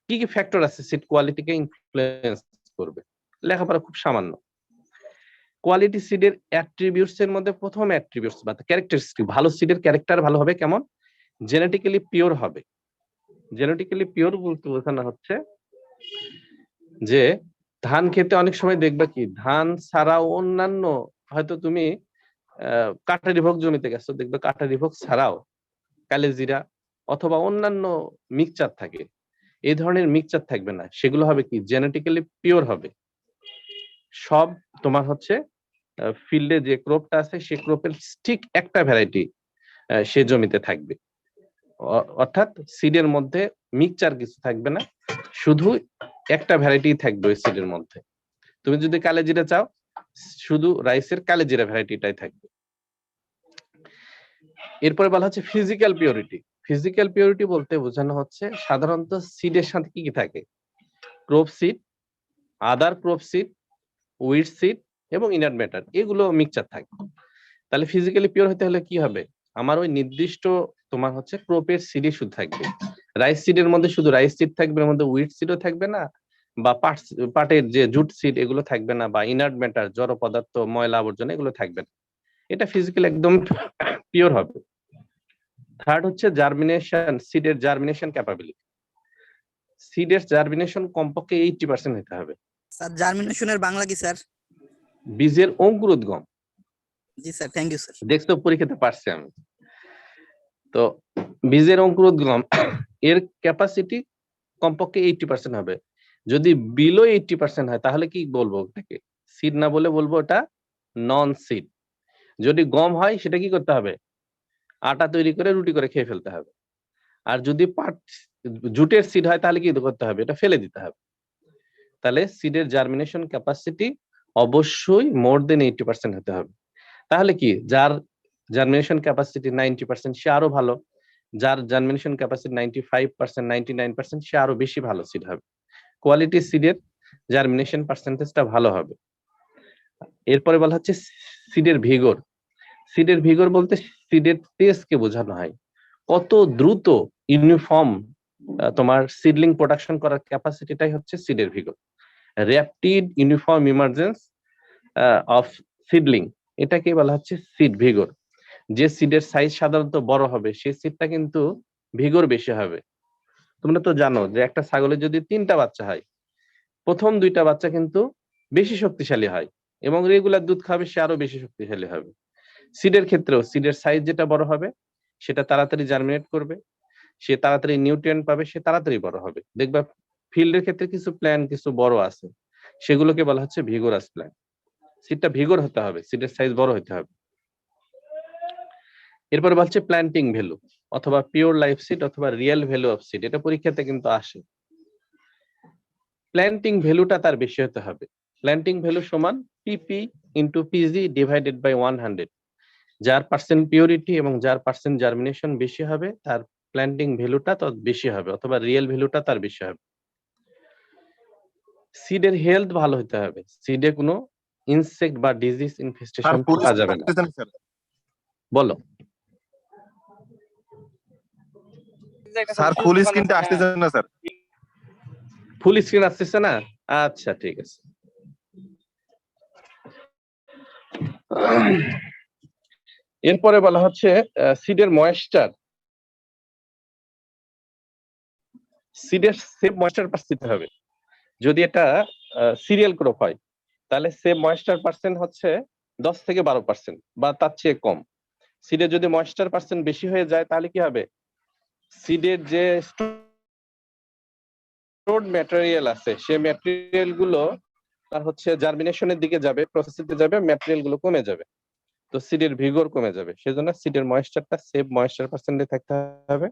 কি কি ফ্যাক্টর আছে সিড কোয়ালিটিকে ইনফ্লুয়েন্স করবে? লেখাপড়া খুব সামান্য। কোয়ালিটি সিডের অ্যাট্রিবিউটস এর মধ্যে প্রথম অ্যাট্রিবিউটস বা ক্যারেক্টারিস্টিক, ভালো সিডের ক্যারেক্টার ভালো হবে কেমন? জেনেটিক্যালি পিওর হবে। জেনেটিক্যালি পিওর বলতে বোঝানো হচ্ছে যে ধান খেতে অনেক সময় দেখবা কি ধান ছাড়াও অন্যান্য, হয়তো তুমি কাটারি ভোগ জমিতে গেছো, দেখবে কাটারি ভোগ ছাড়াও কালেজিরা অথবা অন্যান্য মিক্সচার থাকে, এই ধরনের মিক্সচার থাকবে না, সেগুলো হবে কি জেনেটিক্যালি পিওর হবে। সব তোমার হচ্ছে ফিল্ডে যে ক্রপটা আছে সে ক্রপের ঠিক একটা ভ্যারাইটি সে জমিতে থাকবে, অর্থাৎ সিডের মধ্যে মিক্সচার কিছু থাকবে না, শুধু একটা ভ্যারাইটি থাকবে ওই সিডের মধ্যে। তুমি যদি কালেজিরা চাও, শুধু রাইসের কালেজিরা ভ্যারাইটিটাই থাকবে। এরপরে বলা হচ্ছে ফিজিক্যাল পিওরিটি। ফিজিক্যাল পিওরিটি বলতে বোঝানো হচ্ছে সাধারণত সিডের সাথে কি কি থাকে? ক্রপ সিড, আদার ক্রপ সিড, উইড সিড এবং ইনার ম্যাটার, এগুলো মিক্সচার থাকে। তাহলে ফিজিক্যালি পিওর হতে হলে কি হবে? আমার ওই নির্দিষ্ট তোমার হচ্ছে ক্রপের সিডই শুধু থাকবে। রাইস সিডের মধ্যে শুধু রাইস সিড থাকবে, এর মধ্যে উইড সিডও থাকবে না, বা পাটের যে জুট সিড এগুলো থাকবে না, বা ইনার্ট ম্যাটার জড় পদার্থ ময়লা আবর্জনা এগুলো থাকবে না। এটা ফিজিক্যালি একদম পিওর হবে। থার্ড হচ্ছে জার্মিনেশন, সিডের জার্মিনেশন ক্যাপাবিলিটি। সিডের জার্মিনেশন কমপক্ষে 80% হতে হবে। স্যার জার্মিনেশনের বাংলা কি স্যার? বীজের অঙ্কুরোদ্গম। জি স্যার, থ্যাংক ইউ স্যার। দেখছো পরীক্ষাতে পারছি আমি। তো বীজের অঙ্কুরোদ্গম এর ক্যাপাসিটি কমপক্ষে 80% হবে। যদি বিলো 80% হয় তাহলে কি বলবো ওটাকে? সিড না বলে বলবো ওটা নন সিড। যদি গম হয় সেটা কি করতে হবে? আটা তৈরি করে রুটি করে খেয়ে ফেলতে হবে। আর যদি জুটের সিড হয় তাহলে কি করতে হবে? এটা ফেলে দিতে হবে। তাহলে সিডের জার্মিনেশন ক্যাপাসিটি অবশ্যই মোর দেন 80% হতে হবে। তাহলে কি যার জার্মিনেশন ক্যাপাসিটি 90% সে আরো ভালো, যার জার্মিনেশন ক্যাপাসিটি 95%, 99% সে আরো বেশি ভালো সিড হবে। কোয়ালিটি সিডের জার্মিনেশন পার্সেন্টেজটা ভালো হবে। এরপরে বলা হচ্ছে সিডের ভিগর। সিডের ভিগর বলতে সিডের তেজকে বোঝানো হয়। কত দ্রুত ইউনিফর্ম তোমার সিডলিং প্রোডাকশন করার ক্যাপাসিটিটাই হচ্ছে সিডের vigour. Rapid uniform emergence of seedling, এটাকে বলা হচ্ছে সিড ভিগর। যে সিডের সাইজ সাধারণত বড় হবে সেই সিডটা কিন্তু ভিগর বেশি হবে। তোমরা তো জানো যে একটা ছাগলের যদি 3টা বাচ্চা হয়, প্রথম 2টা বাচ্চা কিন্তু বেশি শক্তিশালী হয় এবং রেগুলার দুধ খাবে সে আরো বেশি শক্তিশালী হবে। সিডের ক্ষেত্রেও সিডের সাইজ যেটা বড় হবে সেটা তাড়াতাড়ি জার্মিনেট করবে, সে তাড়াতাড়ি নিউট্রিয়েন্ট পাবে, সে তাড়াতাড়ি বড় হবে। দেখবা ফিল্ডের ক্ষেত্রে কিছু প্ল্যান্ট কিছু বড় আছে, সেগুলোকে বলা হচ্ছে ভিগোরাস প্ল্যান্ট। সিডটা ভিগর হতে হবে, সিডের সাইজ বড় হতে হবে। এরপরে বলছে প্ল্যান্টিং ভ্যালু অথবা পিওর লাইফ সিড অথবা রিয়েল ভ্যালু অফ সিড, এটা পরীক্ষাতে কিন্তু আসে। প্ল্যান্টিং ভ্যালুটা তার বেশি হতে হবে। প্ল্যান্টিং ভ্যালু সমান পিপি ইন্টু পিজি ডিভাইডেড বাই 100। যার পার্সেন্ট পিওরিটি এবং যার পার্সেন্ট জার্মিনেশন বেশি হবে তার প্ল্যান্টিং ভ্যালুটা তত বেশি হবে অথবা রিয়েল ভ্যালুটা তার বেশি হবে। সিডের হেলথ ভালো হতে হবে, সিডে কোনো ইনসেক্ট বা ডিজিজ ইনফেস্টেশন পাওয়া যাবে না। বলো স্যার, ফুল স্ক্রিনটা আসতেছে না স্যার। ফুল স্ক্রিন আসতেছে না? আচ্ছা ঠিক আছে। এরপরে বলা হচ্ছে সিডের ময়েশ্চার। সিডের সেভ ময়েশ্চার পার্সেন্ট হবে। যদি এটা সিরিয়াল ক্রপ হয় তাহলে সেভ ময়েশ্চার পার্সেন্ট হচ্ছে 10 থেকে 12% বা তার চেয়ে কম। সিডের যদি ময়েশ্চার পার্সেন্ট বেশি হয়ে যায় তাহলে কি হবে? সিডের যে স্টোরড ম্যাটেরিয়াল আছে সেই ম্যাটেরিয়াল গুলো তার হচ্ছে জার্মিনেশনের দিকে যাবে, প্রসেসিতে যাবে, ম্যাটেরিয়াল গুলো কমে যাবে, তো সিডের ভিগর কমে যাবে। সেজন্য সিডের ময়েশ্চারটা সেভ ময়েশ্চার পার্সেন্টে থাকতে হবে।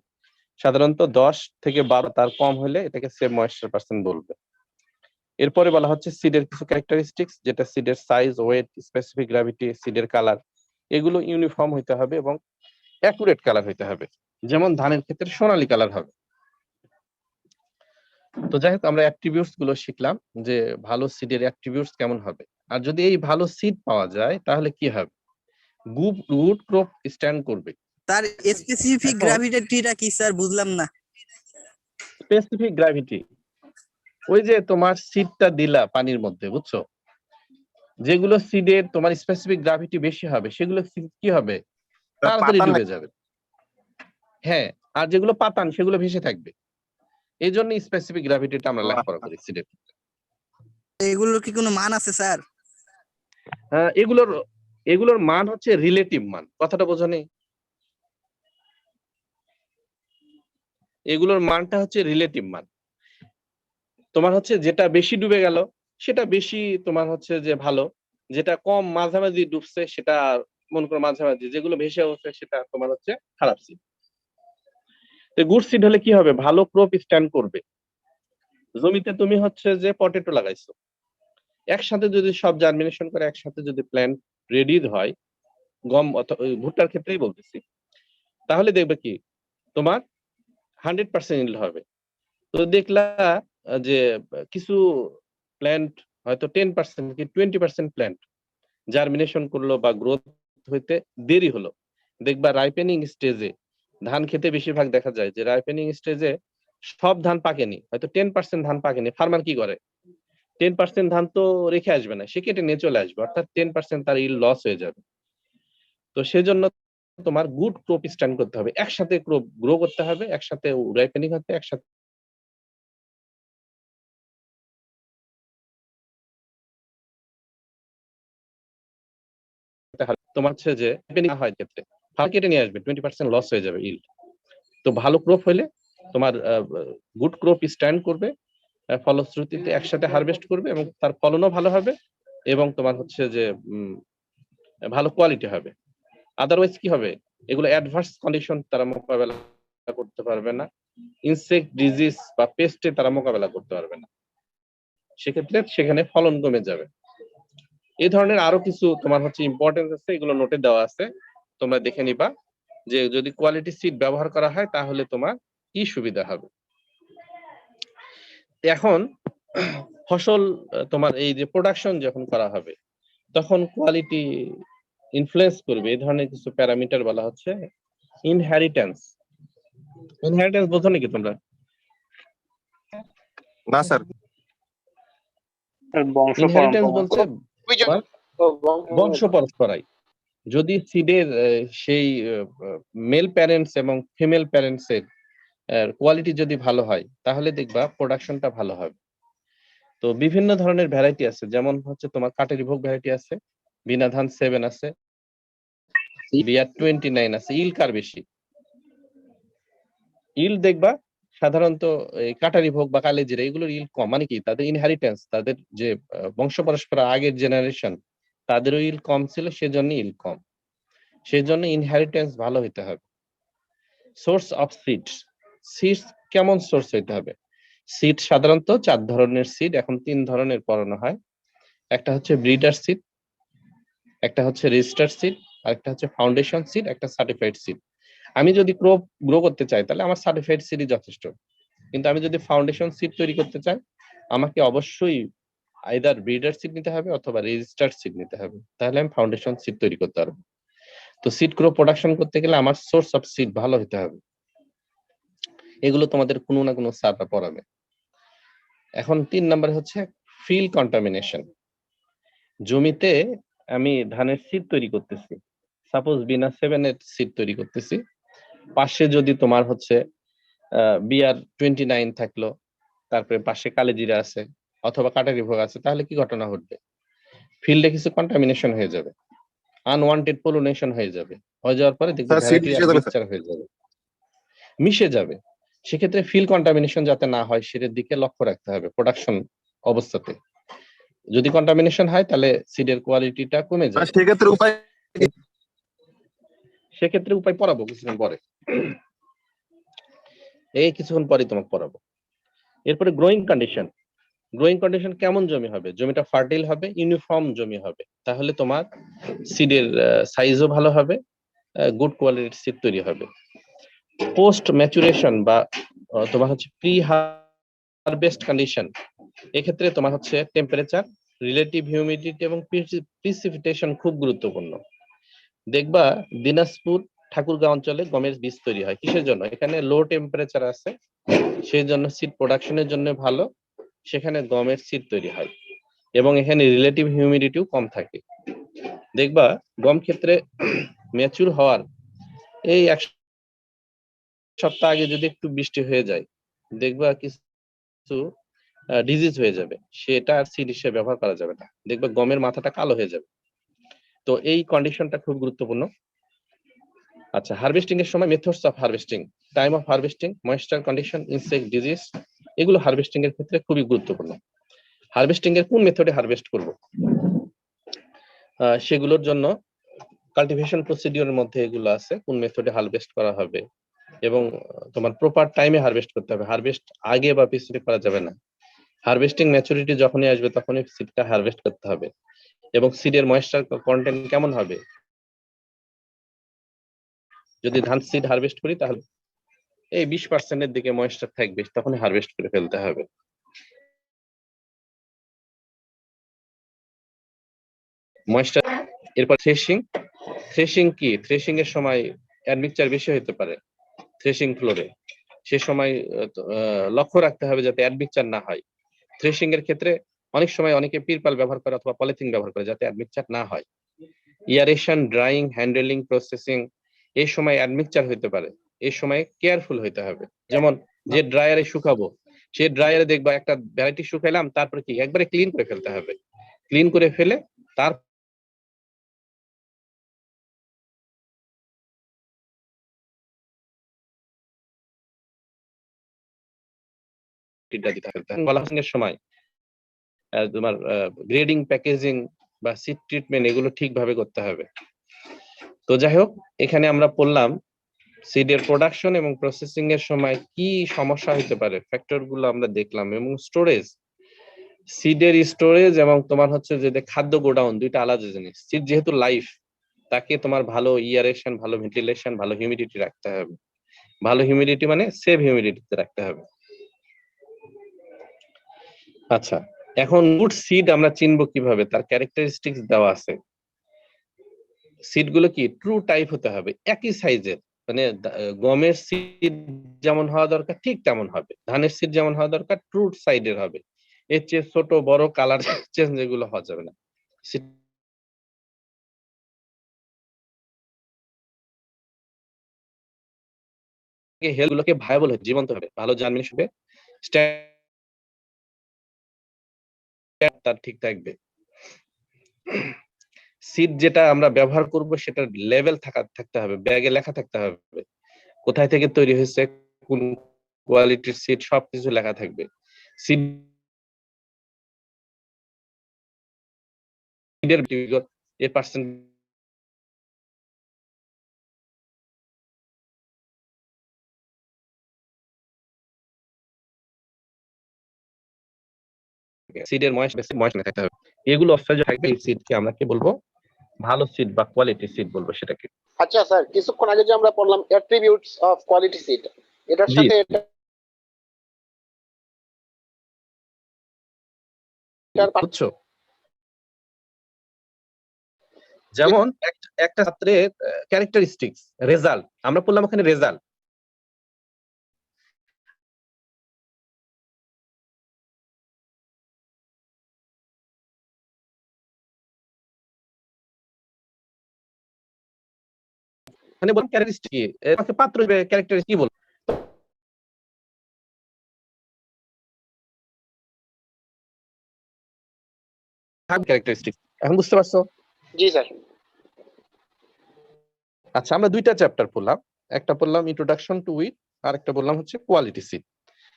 সাধারণত 10 থেকে 12 তার কম হলে এটাকে সেভ ময়েশ্চার পার্সেন্ট বলবে। এরপরে বলা হচ্ছে সিডের কিছু ক্যারেক্টারিস্টিক্স, যেটা সিডের সাইজ, ওয়েট, স্পেসিফিক গ্র্যাভিটি, সিডের কালার, এগুলো ইউনিফর্ম হইতে হবে এবং অ্যাকুরেট কালার হইতে হবে। যেমন ধানের ক্ষেত্রে সোনালী কালার হবে। তো যাই হোক, আমরা অ্যাট্রিবিউটস গুলো শিখলাম যে ভালো সিডের অ্যাট্রিবিউটস কেমন হবে। আর যদি এই ভালো সিড পাওয়া যায় তাহলে কি হবে? গুড ক্রপ স্ট্যান্ড করবে। তার স্পেসিফিক গ্র্যাভিটিটা কি স্যার? বুঝলাম না। স্পেসিফিক গ্র্যাভিটি ওই যে তোমার সিডটা দিলা পানির মধ্যে, বুঝছো? যেগুলো সিডের তোমার স্পেসিফিক গ্রাভিটি বেশি হবে সেগুলো seed কি হবে, তাড়াতাড়ি পাতান ডুবে যাবে। হ্যাঁ, আর যেগুলো পাতান সেগুলো ভেসে থাকবে। এই জন্য স্পেসিফিক গ্রাভিটিটা আমরা লেখাপড়া করি সিডের। এগুলোর কি কোনো মান আছে স্যার? এগুলোর মান হচ্ছে রিলেটিভ মান। কথাটা বোঝো নেই? এগুলোর মানটা হচ্ছে রিলেটিভ মান। তোমার হচ্ছে যেটা বেশি ডুবে গেল সেটা বেশি তোমার হচ্ছে যে ভালো, যেটা কম মাঝামাঝি ডুবছে সেটা মনে করো মাঝামাঝি, যেগুলো ভেসে উঠছে সেটা তোমার হচ্ছে খারাপ সিড। গুড সিড হলে কি হবে, ভালো ক্রপ স্ট্যান্ড করবে। জমিতে তুমি হচ্ছে যে পটেটো লাগাইছো, একসাথে যদি সব জার্মিনেশন করে একসাথে যদি প্ল্যান্ট রেডি হয়, গম অথবা ভুট্টার ক্ষেত্রেই বলতেছি, তাহলে দেখবে কি তোমার 100% ইল্ড হবে। তো দেখলা যে কিছু প্ল্যান্ট হয়তো 10% কি 20% প্ল্যান্ট জার্মিনেশন করলো বা গ্রোথ হইতে দেরি হলো। দেখবা রাইপেনিং স্টেজে ধান খেতে বেশিরভাগ দেখা যায় যে রাইপেনিং স্টেজে সব ধান পাকেনি, হয়তো 10% ধান পাকেনি। ফার্মার কি করে, 10% ধান তো রেখে আসবে না, সে কেটে নিয়ে চলে আসবে, অর্থাৎ 10% তার ইল লস হয়ে যাবে। তো সেজন্য তোমার গুড ক্রপ স্ট্যান্ড করতে হবে, একসাথে ক্রপ গ্রো করতে হবে, একসাথে রাইপেনিং হতে একসাথে তোমার হচ্ছে যে হয় ক্ষেত্রে কেটে নিয়ে আসবে, 20% লস হয়ে যাবে ইল্ড। তো ভালো ক্রপ হলে তোমার গুড ক্রপ স্ট্যান্ড করবে, ফলশ্রুতিতে একসাথে হারভেস্ট করবে এবং তার ফলনও ভালো হবে এবং তোমার হচ্ছে যে ভালো কোয়ালিটি হবে। আদারওয়াইজ কি হবে, এগুলো অ্যাডভার্স কন্ডিশন তারা মোকাবেলা করতে পারবে না, ইনসেক্ট ডিজিজ বা পেস্টে তারা মোকাবেলা করতে পারবে না, সেক্ষেত্রে সেখানে ফলন কমে যাবে। এই ধরনের আরো কিছু তোমার হচ্ছে ইম্পর্টেন্স আছে, এগুলো নোটে দেওয়া আছে, তোমরা দেখে নিবা যে যদি কোয়ালিটি সিড ব্যবহার করা হয় তাহলে তোমার কি সুবিধা হবে। এখন ফসল তোমার এই যে প্রোডাকশন যখন করা হবে তখন কোয়ালিটি ইনফ্লুয়েন্স করবে এই ধরনের কিছু প্যারামিটার বলা হচ্ছে ইনহেরিটেন্স। ইনহেরিটেন্স বোঝো নাকি তোমরা? না স্যার। ইনহেরিটেন্স বলতে বংশ পরম্পরায় যদি সিডের সেই মেল প্যারেন্টস এবং ফিমেল প্যারেন্টস এর কোয়ালিটি যদি ভালো হয় তাহলে দেখবা প্রোডাকশনটা ভালো হবে। তো বিভিন্ন ধরনের ভ্যারাইটি আছে, যেমন হচ্ছে তোমার কাটেরি ভোগ ভ্যারাইটি আছে, বিনাধান 7 আছে, বিআর 29 আছে। ইল কার বেশি? ইল দেখবা সাধারণত এই কাটারি ভোগ বা কালেজিরা এগুলোর ইল কম। মানে কি, তাদের ইনহেরিটেন্স, তাদের যে বংশ পরম্পরা আগের জেনারেশন তাদেরও ইল কম ছিল, সেজন্য ইল কম, সেজন্য ইনহেরিটেন্স ভালো হইতে হবে। সোর্স অফ সিডস, সিডস কেমন সোর্স হইতে হবে? সিড সাধারণত 4 ধরনের সিড, এখন 3 ধরনের পড়ানো হয়। একটা হচ্ছে ব্রিডার সিড, একটা হচ্ছে রেজিস্টার সিড, আর একটা হচ্ছে ফাউন্ডেশন সিড, একটা সার্টিফাইড সিড। আমি যদি ক্রপ গ্রো করতে চাই তাহলে আমার সার্টিফাইড সিডই যথেষ্ট, কিন্তু আমি যদি ফাউন্ডেশন সিড তৈরি করতে চাই আমাকে অবশ্যই আইদার ব্রিডার সিড নিতে হবে অথবা রেজিস্টার সিড নিতে হবে, তাহলে আমি ফাউন্ডেশন সিড তৈরি করতে পারবো। তো সিড ক্রপ প্রোডাকশন করতে গেলে আমার সোর্স অফ সিড ভালো হতে হবে। এগুলো তোমাদের কোনো না কোনো স্যাররা পড়াবে। এখন 3 নম্বরে হচ্ছে ফিল্ড কন্টামিনেশন। জমিতে আমি ধানের সিড তৈরি করতেছি, সাপোজ বিনা 7 এর সিড তৈরি করতেছি, পাশে যদি তোমার হচ্ছে বিআর 29 থাকলো, তারপরে পাশে কালেজিরা আছে অথবা কাটারি ভোগ আছে, তাহলে কি ঘটনা ঘটবে? ফিল্ডে কিছু কন্টামিনেশন হয়ে যাবে, আনওয়ান্টেড পলিনেশন হয়ে যাবে, হয়ে যাওয়ার পরে দেখবে ভ্যারাইটি মিক্সচার হয়ে যাবে, মিশে যাবে। সেক্ষেত্রে ফিল্ড কন্টামিনেশন যাতে না হয় সেটার দিকে লক্ষ্য রাখতে হবে প্রোডাকশন অবস্থাতে। যদি কন্টামিনেশন হয় তাহলে সিডের কোয়ালিটিটা কমে যাবে। সেক্ষেত্রে উপায় পড়াবো কিছুক্ষণ পরে, এই কিছুক্ষণ পরে তোমাকে পড়াবো। এরপরে গ্রোয়িং কন্ডিশন। গ্রোয়িং কন্ডিশন কেমন জমি হবে? জমিটা ফার্টাইল হবে, ইউনিফর্ম জমি হবে, তাহলে তোমার সিডের সাইজও ভালো হবে, গুড কোয়ালিটির সিড তৈরি হবে। পোস্ট ম্যাচুরেশন বা তোমার হচ্ছে প্রি হারভেস্ট কন্ডিশন, এক্ষেত্রে তোমার হচ্ছে টেম্পারেচার, রিলেটিভ হিউমিডিটি এবং প্রিসিপিটেশন খুব গুরুত্বপূর্ণ। দেখবা দিনাজপুর ঠাকুরগাঁও অঞ্চলে গমের বীজ তৈরি হয় কিসের জন্য? এখানে লো টেম্পারেচার আছে, সেই জন্য সিড প্রোডাকশনের জন্য ভালো সেখানে গমের সিড তৈরি হয় এবং এখানে রিলেটিভ হিউমিডিটিও কম থাকে। দেখবা গম ক্ষেত্রে ম্যাচুর হওয়ার এই 1 সপ্তাহ আগে যদি একটু বৃষ্টি হয়ে যায়, দেখবা কিছু ডিজিজ হয়ে যাবে, সেটা আর সিড হিসেবে ব্যবহার করা যাবে না, দেখবা গমের মাথাটা কালো হয়ে যাবে। তো এই কন্ডিশনটা খুব গুরুত্বপূর্ণ। আচ্ছা, হারভেস্টিং এর সময় methods of harvesting, time of harvesting, moisture condition, insect disease, এগুলো হারভেস্টিং এর ক্ষেত্রে খুবই গুরুত্বপূর্ণ। হারভেস্টিং এর কোন মেথডে হারভেস্ট করব, সেগুলোর জন্য কাল্টিভেশন প্রসিডিওরের মধ্যে এগুলো আছে, কোন মেথডে হারভেস্ট করা হবে এবং তোমার প্রপার টাইমে হারভেস্ট করতে হবে। হারভেস্ট আগে বা পিছনে করা যাবে না। হারভেস্টিং ম্যাচুরিটি যখনই আসবে তখনই সিডটা হারভেস্ট করতে হবে এবং সিডের ময়েশ্চার কন্টেন্ট কেমন হবে। যদি ধান সিড হারভেস্ট করি তাহলে এই 20% দিকে ময়েশ্চার থাকবে, তখন হারভেস্ট করে ফেলতে হবে। ময়েশ্চার, এরপর থ্রেশিং কি, থ্রেশিং এর সময় অ্যাডমিক্সচার বেশি হতে পারে থ্রেশিং ফ্লোরে, সে সময় লক্ষ্য রাখতে হবে যাতে অ্যাডমিক্সচার না হয়। থ্রেশিং এর ক্ষেত্রে অনেক সময় অনেকে পিরপাল ব্যবহার করে অথবা পলিথিন ব্যবহার করে যাতে অ্যাডমিক্সচার না হয়। ইয়ারেশন, ড্রাইং, হ্যান্ডেলিং, প্রসেসিং, এই সময় অ্যাডমিক্সচার হতে পারে, এই সময় কেয়ারফুল হইতে হবে। যেমন যে ড্রায়ারে শুকাবো, সে ড্রায়ারে দেখবা একটা ভ্যারাইটি শুকাইলাম, তারপরে কি একবারে ক্লিন করে ফেলতে হবে। ক্লিন করে ফেলে তার দিতে হবে। বালান্সিং এর সময় তোমার গ্রেডিং, প্যাকেজিং বা সিড ট্রিটমেন্ট এগুলো ঠিকভাবে করতে হবে। তো যাই হোক, এখানে আমরা পড়লাম সিডের প্রোডাকশন এবং প্রসেসিং এর সময় কি সমস্যা হতে পারে, ফ্যাক্টর গুলো আমরা দেখলাম। এবং স্টোরেজ, সিডের স্টোরেজ এবং তোমার হচ্ছে যে খাদ্য গোডাউন, দুইটা আলাদা জিনিস। সিড যেহেতু লাইফ, তাকে তোমার ভালো ইয়ারেশন, ভালো ভেন্টিলেশন, ভালো হিউমিডিটি রাখতে হবে। ভালো হিউমিডিটি মানে সেভ হিউমিডিটিতে রাখতে হবে। আচ্ছা, এখন গুড সিড আমরা চিনবো কিভাবে, তার ক্যারেক্টারিস্টিক্স দেওয়া আছে। সিড গুলো কি ট্রু টাইপ হতে হবে, একই সাইজের, মানে গমের সিড যেমন হওয়া দরকার ঠিক তেমন হবে, ধানের সিড যেমন হওয়া দরকার ট্রু সাইডের হবে। এর চেয়ে ছোট বড় কালার চেঞ্জ এগুলো হওয়া যাবে না। হেলগুলোকে ভায়াবল হবে, জীবন্ত হবে, ভালো জার্মিনেশন হবে, তার ঠিক থাকবে। সিড যেটা আমরা ব্যবহার করব সেটার লেভেল থাকতে হবে, ব্যাগে লেখা থাকতে হবে, কোথায় থেকে তৈরি হয়েছে, কোন কোয়ালিটির সিড, সবকিছু লেখা থাকবে। সিডের এর পার্সেন্ট সিডের ময়েস্ট থাকতে হবে, এগুলো অবস্থা যে থাকবে, এই সিডকে আমরা কি বলবো, ভালো সিড বা কোয়ালিটি সিড বলবো সেটাকে। আচ্ছা স্যার, কিছুক্ষণ আগে যে আমরা পড়লাম অ্যাট্রিবিউটস অফ কোয়ালিটি সিড, এটার জি। সাথে বুঝছো, যেমন একটা ছাত্রের ক্যারেক্টারিস্টিক্স, রেজাল্ট আমরা বললাম ওখানে রেজাল্ট, মানে বললাম ক্যারেক্টারিস্টিক কি, আমাকে পাত্র ক্যারেক্টারিস্টিক কি বলবো, ক্যারেক্টারিস্টিক। এখন বুঝতে পারছো? জি স্যার। আচ্ছা, আমরা দুইটা চ্যাপ্টার পড়লাম, একটা পড়লাম ইন্ট্রোডাকশন টু উইট, আর একটা বললাম হচ্ছে কোয়ালিটি সিড।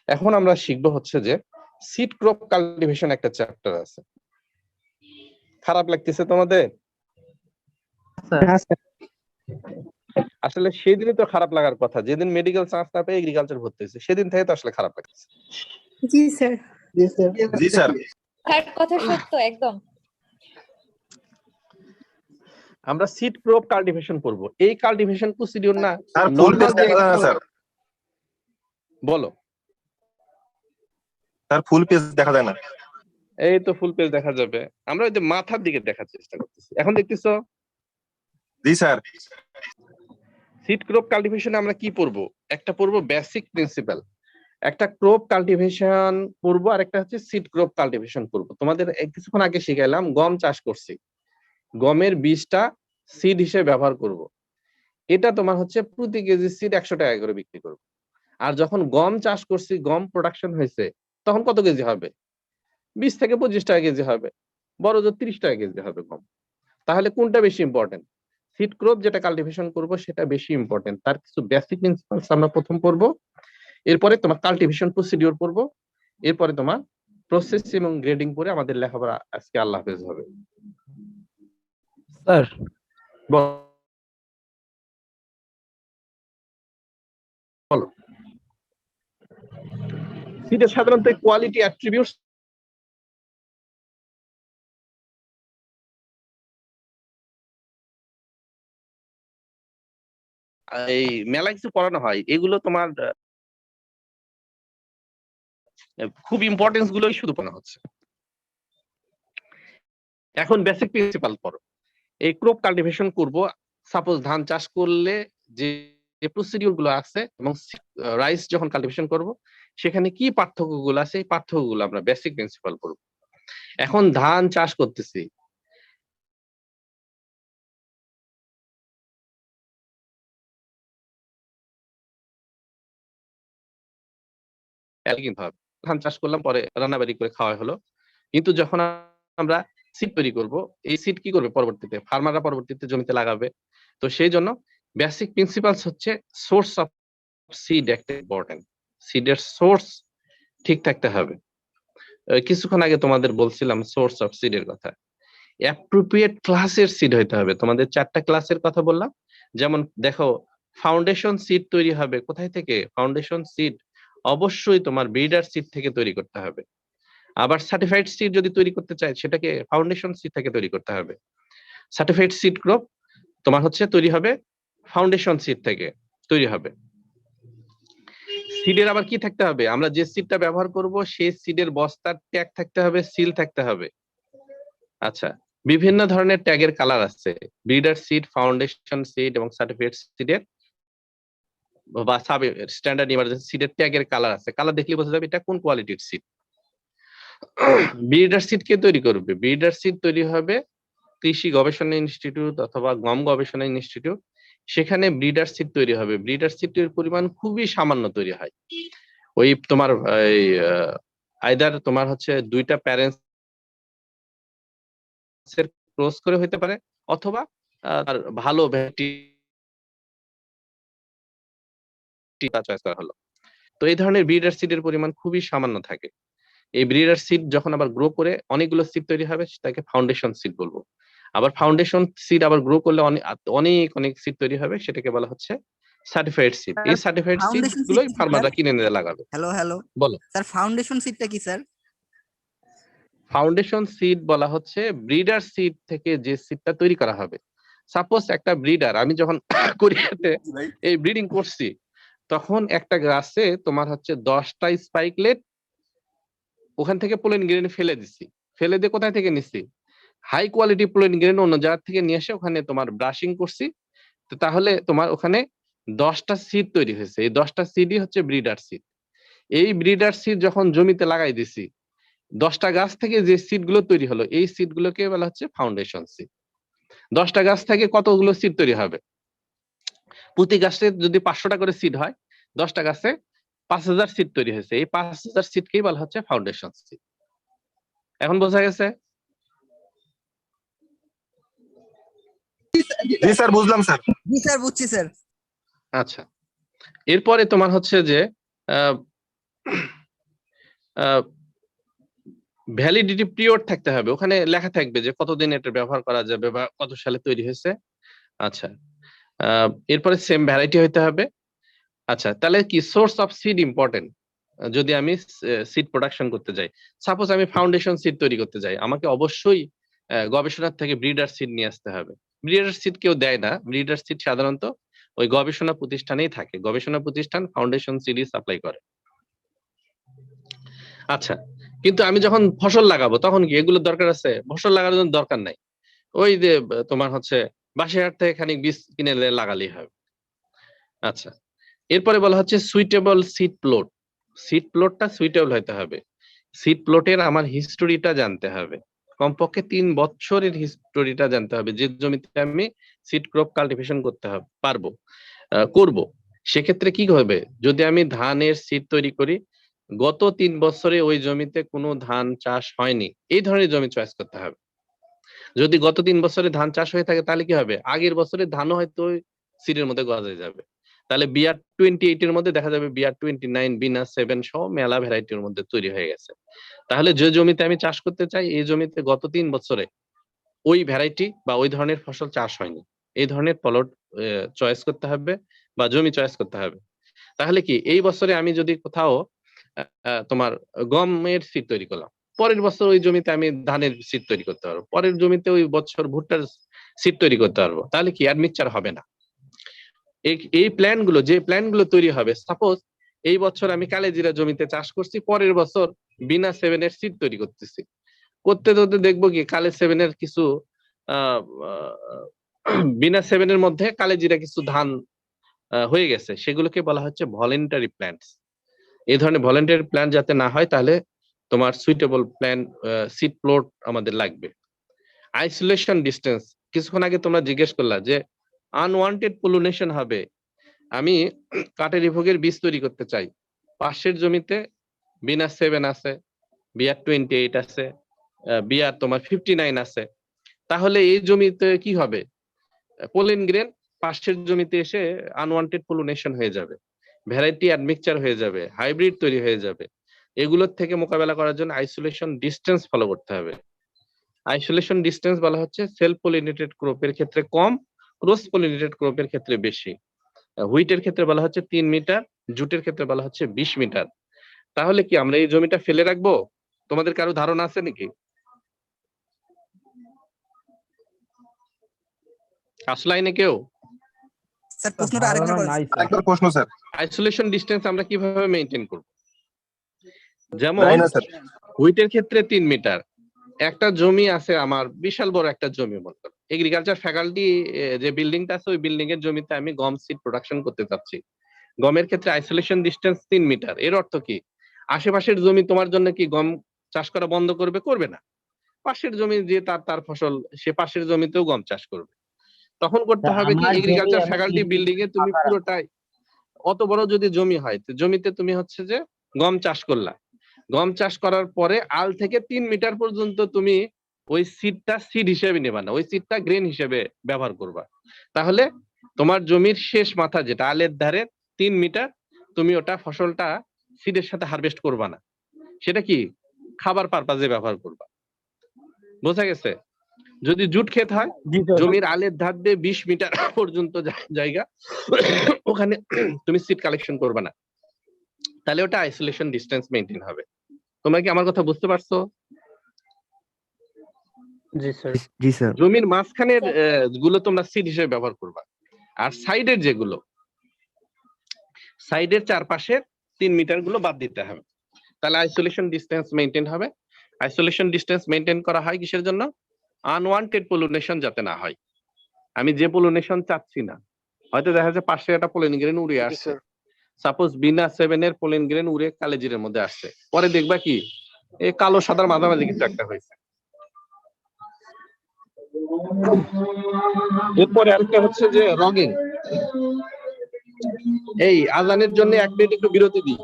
এখন আমরা শিখবো হচ্ছে যে সিড ক্রপ কাল্টিভেশন একটা চ্যাপ্টার আছে। খারাপ লাগতেছে তোমাদের? আসলে সেদিনই তো খারাপ লাগার কথা, যেদিন মেডিকেল চান্স না পেয়ে এগ্রিকালচার ভর্তি হয়েছে, সেদিন থেকে তো আসলে খারাপ লাগছে। জি স্যার। জি স্যার। স্যার কথা সত্য একদম। আমরা সিড ক্রপ কাল্টিভেশন পড়বো। এই কাল্টিভেশন প্রসিডিউর না স্যার ফুল পেজ দেখা যায় না স্যার? বলো। স্যার ফুল পেজ দেখা যায় না? এই তো ফুল পেজ দেখা যাবে, আমরা ওই যে মাথার দিকে দেখার চেষ্টা করতেছি। এখন দেখতেছো? জি স্যার। সিড ক্রপ কাল্টিভেশনে আমরা কি পড়বো, একটা পড়বো বেসিক প্রিন্সিপাল। একটা ক্রপ কাল্টিভেশন করব আর একটা হচ্ছে সিড ক্রপ কাল্টিভেশন করব। তোমাদের কিছুক্ষণ আগে শিখাইলাম গম চাষ করছি, গমের বীজটা সিড হিসেবে ব্যবহার করব। এটা তোমার হচ্ছে প্রতি কেজি সিড 100 টাকা করে বিক্রি করব। আর যখন গম চাষ করছি, গম প্রোডাকশন হয়েছে, তখন কত কেজি হবে? 20 থেকে 25 টাকা কেজি হবে, বড় জোর 30 টাকা কেজি হবে গম। তাহলে কোনটা বেশি ইম্পর্টেন্ট? সিড ক্রপ যেটা কাল্টিভেশন করব সেটা বেশি ইম্পর্টেন্ট। তার কিছু বেসিক প্রিন্সিপালস আমরা প্রথম পড়ব, এরপরে তোমার কাল্টিভেশন প্রসিডিওর পড়ব, এরপরে তোমার প্রসেস এবং গ্রেডিং পরে আমাদের লেখাপড়া আজকে আল্লাহ হাফেজ হবে। স্যার বলো। সিডের সাধারণত কোয়ালিটি অ্যাট্রিবিউটস এই মেলা কিছু পড়ানো হয়, এগুলো তোমার খুব ইম্পর্টেন্স গুলোই শুধু পড়ানো হচ্ছে। এখন বেসিক প্রিন্সিপাল পড়ো। এই ক্রপ কাল্টিভেশন করব, সাপোজ ধান চাষ করলে যে প্রসিডিউর গুলো আছে এবং রাইস যখন কাল্টিভেশন করব সেখানে কি পার্থক্য গুলো আছে, এই পার্থক্য গুলো আমরা বেসিক প্রিন্সিপাল পড়ব। এখন ধান চাষ করতেছি, কিনতে হবে। ধান চাষ করলাম, পরে রান্নাবাড়ি করে খাওয়া হলো, কিন্তু যখন আমরা সিড তৈরি করব, এই সিড কি করবে পরবর্তীতে? ফার্মাররা পরবর্তীতে জমিতে লাগাবে। তো সেই জন্য বেসিক প্রিন্সিপালস হচ্ছে সোর্স অফ সিড একটা ইম্পর্টেন্ট। সিডের সোর্স ঠিক থাকতে হবে। কিছুক্ষণ আগে তোমাদের বলছিলাম সোর্স অফ সিডের কথা। অ্যাপ্রোপ্রিয়েট ক্লাসের সিড হইতে হবে। তোমাদের 4টা ক্লাসের কথা বললাম। যেমন দেখো, ফাউন্ডেশন সিড তৈরি হবে কোথায় থেকে? ফাউন্ডেশন সিড অবশ্যই তোমার ব্রিডার সিড থেকে তৈরি করতে হবে। আবার সার্টিফাইড সিড যদি তৈরি করতে চাই, সেটাকে ফাউন্ডেশন সিড থেকে তৈরি করতে হবে। সার্টিফাইড সিড ক্রপ তোমার হচ্ছে তৈরি হবে ফাউন্ডেশন সিড থেকে তৈরি হবে। সিডের আবার কি থাকতে হবে? আমরা যে সিডটা ব্যবহার করব সেই সিডের বস্তার ট্যাগ থাকতে হবে, সিল থাকতে হবে। আচ্ছা, বিভিন্ন ধরনের ট্যাগের কালার আছে, ব্রিডার সিড, ফাউন্ডেশন সিড এবং সার্টিফাইড সিডের বা সাব স্ট্যান্ডার্ড ইমার্জেন্সি সিডের ট্যাগের কালার আছে। কালার দেখলে বোঝা যাবে এটা কোন কোয়ালিটির সিড। ব্রিডার সিড কে তৈরি করবে? ব্রিডার সিড তৈরি হবে কৃষি গবেষণা ইনস্টিটিউট অথবা গম গবেষণা ইনস্টিটিউট, সেখানে ব্রিডার সিড তৈরি হবে। ব্রিডার সিডের পরিমাণ খুবই সামান্য তৈরি হয়। ওই তোমার আইদার তোমার হচ্ছে 2টা প্যারেন্টস এর ক্রস করে হতে পারে, অথবা আর ভালো ভ্যারাইটি চয়েস করা হলো। তো এই ধরনের ব্রিডার সিডের পরিমাণ খুবই সামান্য থাকে। এই ব্রিডার সিড যখন আবার গ্রো করে অনেকগুলো সিড তৈরি হবে, সেটাকে ফাউন্ডেশন সিড বলবো। আবার ফাউন্ডেশন সিড আবার গ্রো করলে অনেক অনেক সিড তৈরি হবে, সেটাকে বলা হচ্ছে সার্টিফাইড সিড। এই সার্টিফাইড সিড ফাউন্ডেশন সিড গুলোই কি ফার্মাররা স্যার? কিনে নিয়ে লাগাবে। হ্যালো হ্যালো বলো। স্যার, ফাউন্ডেশন সিডটা কি স্যার? ফাউন্ডেশন সিড বলা হচ্ছে ব্রিডার সিড থেকে যে সিডটা তৈরি করা হবে। সাপোজ একটা ব্রিডার, আমি যখন কোরিয়াতে এই ব্রিডিং করছি, তখন একটা গাছে তোমার হচ্ছে 10টা স্পাইকলেট ওখান থেকে পোলেন গ্রেন ফেলে দিছি। ফেলে দিয়ে কোথায় থেকে নিছি? হাই কোয়ালিটি পোলেন গ্রেন অন্য জায়গা থেকে নিয়ে এসে ওখানে তোমার ব্রাশিং করছি। তো তাহলে তোমার ওখানে 10টা সিড তৈরি হয়েছে। এই 10টা সিডই হচ্ছে ব্রিডার সিড। এই ব্রিডার সিড যখন জমিতে লাগাই দিছি, 10টা গাছ থেকে যে সিড গুলো তৈরি হলো, এই সিড গুলোকে বলা হচ্ছে ফাউন্ডেশন সিড। 10টা গাছ থেকে কতগুলো সিড তৈরি হবে? প্রতি গাছে যদি 500টা করে সিড হয়, 10টা গাছে 5000 সিড তৈরি হয়েছে। এই 5000 সিডকেই বলা হচ্ছে ফাউন্ডেশন সিড। এখন বোঝা গেছে? জি স্যার, বুঝলাম স্যার। জি স্যার, বুঝছি স্যার। আচ্ছা, এরপরে তোমার হচ্ছে যে ভ্যালিডিটি পিরিয়ড থাকতে হবে। ওখানে লেখা থাকবে যে কতদিন এটা ব্যবহার করা যাবে বা কত সালে তৈরি হয়েছে। আচ্ছা, এরপরে সেম ভ্যারাইটি হইতে হবে। আচ্ছা, তাহলে কি সোর্স অফ সিড ইম্পর্টেন্ট? যদি আমি সিড প্রোডাকশন করতে যাই, সাপোজ আমি ফাউন্ডেশন সিড তৈরি করতে যাই, আমাকে অবশ্যই গবেষণার থেকে ব্রিডার সিড নিয়ে আসতে হবে। ব্রিডার সিড কেউ দেয় না, ব্রিডার সিড সাধারণত ওই গবেষণা প্রতিষ্ঠানেই থাকে। গবেষণা প্রতিষ্ঠান ফাউন্ডেশন সিডই সাপ্লাই করে। আচ্ছা, কিন্তু আমি যখন ফসল লাগাবো তখন কি এগুলো দরকার আছে? ফসল লাগানোর জন্য দরকার নাই, ওই যে তোমার হচ্ছে বাসার থেকে খানিক বীজ কিনে লাগালেই হবে। আচ্ছা, এরপরে বলা হচ্ছে সুইটেবল সিড প্লট। সিট প্লটটা সুইটেবল হতে হবে। সিট প্লটের আমার হিস্টোরিটা জানতে হবে, কমপক্ষে 3 বছরের হিস্টোরিটা জানতে হবে, যে জমিতে আমি সিড ক্রপ কাল্টিভেশন করতে হবে পারবো করব। সেক্ষেত্রে কি হবে, যদি আমি ধানের সিড তৈরি করি, গত 3 বছরে ওই জমিতে কোনো ধান চাষ হয়নি, এই ধরনের জমি চয়েস করতে হবে। যদি গত 3 বছরে ধান চাষ হয়ে থাকে তাহলে কি হবে, আগের বছরে ধানও হয়তো ওই সিডের মধ্যে গজায় যাবে। তাহলে বিআর 28 এর মধ্যে দেখা যাবে বিআর 29, বিনা 7 সহ মেলা ভ্যারাইটির মধ্যে তৈরি হয়ে গেছে। তাহলে যে জমিতে আমি চাষ করতে চাই, এই জমিতে গত 3 বছরে ওই ভ্যারাইটি বা ওই ধরনের ফসল চাষ হয়নি, এই ধরনের প্লট চয়েস করতে হবে বা জমি চয়েস করতে হবে। তাহলে কি এই বছরে আমি যদি কোথাও তোমার গমের সিড তৈরি করলাম, পরের বছর ওই জমিতে আমি ধানের সিড তৈরি করতে পারবো, পরের জমিতে ওই বছর ভুট্টার সিড তৈরি করতে পারবো। তাহলে কি অ্যাডমিকচার হবে না। এই প্ল্যান গুলো, যে প্ল্যান গুলো তৈরি হবে, সাপোজ এই বছর আমি কালেজিরা জমিতে চাষ করছি, পরের বছর বিনা 7 এর সিড তৈরি করতেছি, করতে করতে দেখবো কি কালে 7 এর কিছু বিনা 7 এর মধ্যে কালেজিরা কিছু ধান হয়ে গেছে, সেগুলোকে বলা হচ্ছে ভলেন্টারি প্ল্যান্টস। এই ধরনের ভলেন্টারি প্ল্যান যাতে না হয়, তাহলে তোমার সুইটেবল প্ল্যান সিড প্লট আমাদের লাগবে। আইসোলেশন ডিস্টেন্স, কিছুক্ষণ আগে তোমরা জিজ্ঞেস করলা যে আনওয়ান্টেড পলিনেশন হবে, আমি কাঠেরি ভোগের বীজ তৈরি করতে চাই, পাশের জমিতে বিনা 7 আছে, বিআর 28 আছে, বিআর তোমার 59 আছে, তাহলে এই জমিতে কি হবে, পোলেন গ্রেন পাশের জমিতে এসে আনওয়ান্টেড পলিনেশন হয়ে যাবে, ভ্যারাইটি অ্যাডমিক্সচার হয়ে যাবে, হাইব্রিড তৈরি হয়ে যাবে। এগুলোর থেকে মোকাবেলা করার জন্য আইসোলেশন ডিস্টেন্স ফলো করতে হবে। আইসোলেশন ডিস্টেন্স বলা হচ্ছে সেলফ পলিনেটেড ক্রপের ক্ষেত্রে কম, ক্রস পলিনেটেড ক্রপের ক্ষেত্রে বেশি। হুইটের ক্ষেত্রে বলা হচ্ছে 3 মিটার, জুটের ক্ষেত্রে বলা হচ্ছে 20 মিটার। তাহলে কি আমরা এই জমিটা ফেলে রাখবো? তোমাদের কারো ধারণা আছে নাকি? আসলাইনে কেউ? স্যার প্রশ্নটা আরেকবার বলেন। আরেকবার প্রশ্ন স্যার। আইসোলেশন ডিস্টেন্স আমরা কিভাবে মেইনটেইন করব? যেমন জানি না স্যার। হুইটের ক্ষেত্রে 3 মিটার। একটা জমি আছে আমার, বিশাল বড় একটা জমি, মনে করো এগ্রিকালচার ফ্যাকাল্টি যে বিল্ডিংটা আছে, ওই বিল্ডিং এর জমিতে আমি গম সিড প্রোডাকশন করতে চাচ্ছি। গমের ক্ষেত্রে আইসোলেশন ডিস্টেন্স 3 মিটার। এর অর্থ কি, আশেপাশের জমি তোমার জন্য কি গম চাষ করা বন্ধ করবে? করবে না। পাশের জমি যে তার ফসল, সে পাশের জমিতেও গম চাষ করবে। তখন করতে হবে কি, এগ্রিকালচার ফ্যাকাল্টি বিল্ডিং এ তুমি পুরোটাই, অত বড় যদি জমি হয়, জমিতে তুমি হচ্ছে যে গম চাষ করলা, গম চাষ করার পরে আল থেকে 3 মিটার পর্যন্ত তুমি ওই সিডটা সিড হিসেবে নেবা না, ওই সিডটা গ্রেন হিসেবে ব্যবহার করবা। তাহলে তোমার জমির শেষ মাথা যেটা আলের ধারে 3 মিটার, তুমি ওটা ফসলটা সিডের সাথে হারভেস্ট করবা না, সেটা কি খাবার পারপাজে ব্যবহার করবা। বোঝা গেছে? যদি জুট ক্ষেত হয়, জমির আলের ধার দিয়ে 20 মিটার পর্যন্ত জায়গা, ওখানে তুমি সিড কালেকশন করবা না, তাহলে ওটা আইসোলেশন ডিস্টেন্স মেইনটেইন হবে। তোমরা কি আমার কথা বুঝতে পারছো? জি স্যার। জি স্যার। জমির মাঝখানের গুলো তোমরা সিড হিসেবে ব্যবহার করবা, আর সাইডের যেগুলো, সাইডের চারপাশের 3 মিটার গুলো বাদ দিতে হবে, তাহলে আইসোলেশন ডিস্টেন্স মেইনটেইন হবে। আইসোলেশন ডিস্টেন্স মেইনটেইন করা হয় কিসের জন্য? আনওয়ান্টেড পলিনেশন যাতে না হয়। আমি যে পলিনেশন চাচ্ছি না, হয়তো দেখা যায় পাশে একটা পোলেন গ্রেন উড়ে আসছে, সাপোজ বিনা 7 এর পোলেন গ্রেন উড়ে কালেজিরের মধ্যে আসছে, পরে দেখবা কি এই কালো সাদার মাঝামাঝি কিছু একটা হয়েছে। এরপরে আরেকটা হচ্ছে যে রগিং। এই আজানের জন্য 1 মিনিট একটু বিরতি দিই,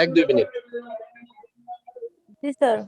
1-2 মিনিট। জি স্যার।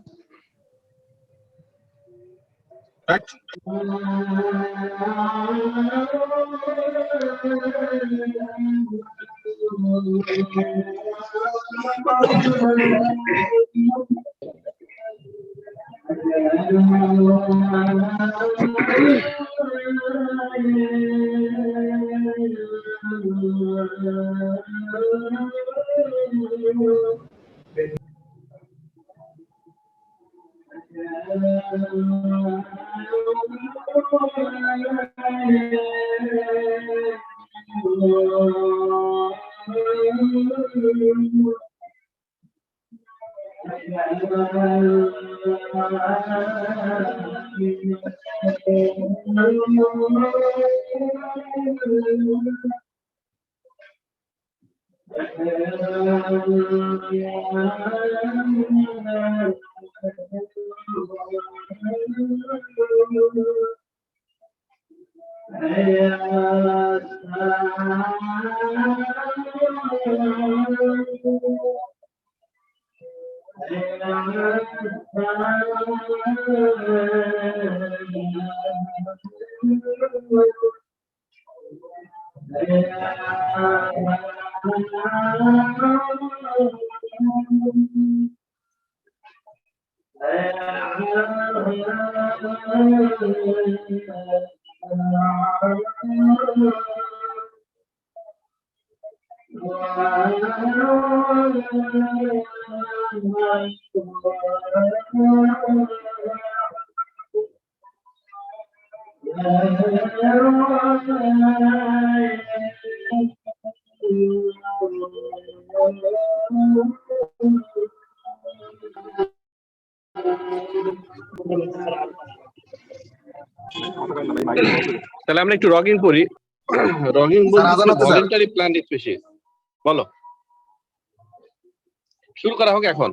তাহলে আমরা একটু রগিং করি। রগিং স্যার, আজান বলতে হচ্ছে, স্যার। Voluntary plan species. বলো, শুরু করা হোক এখন।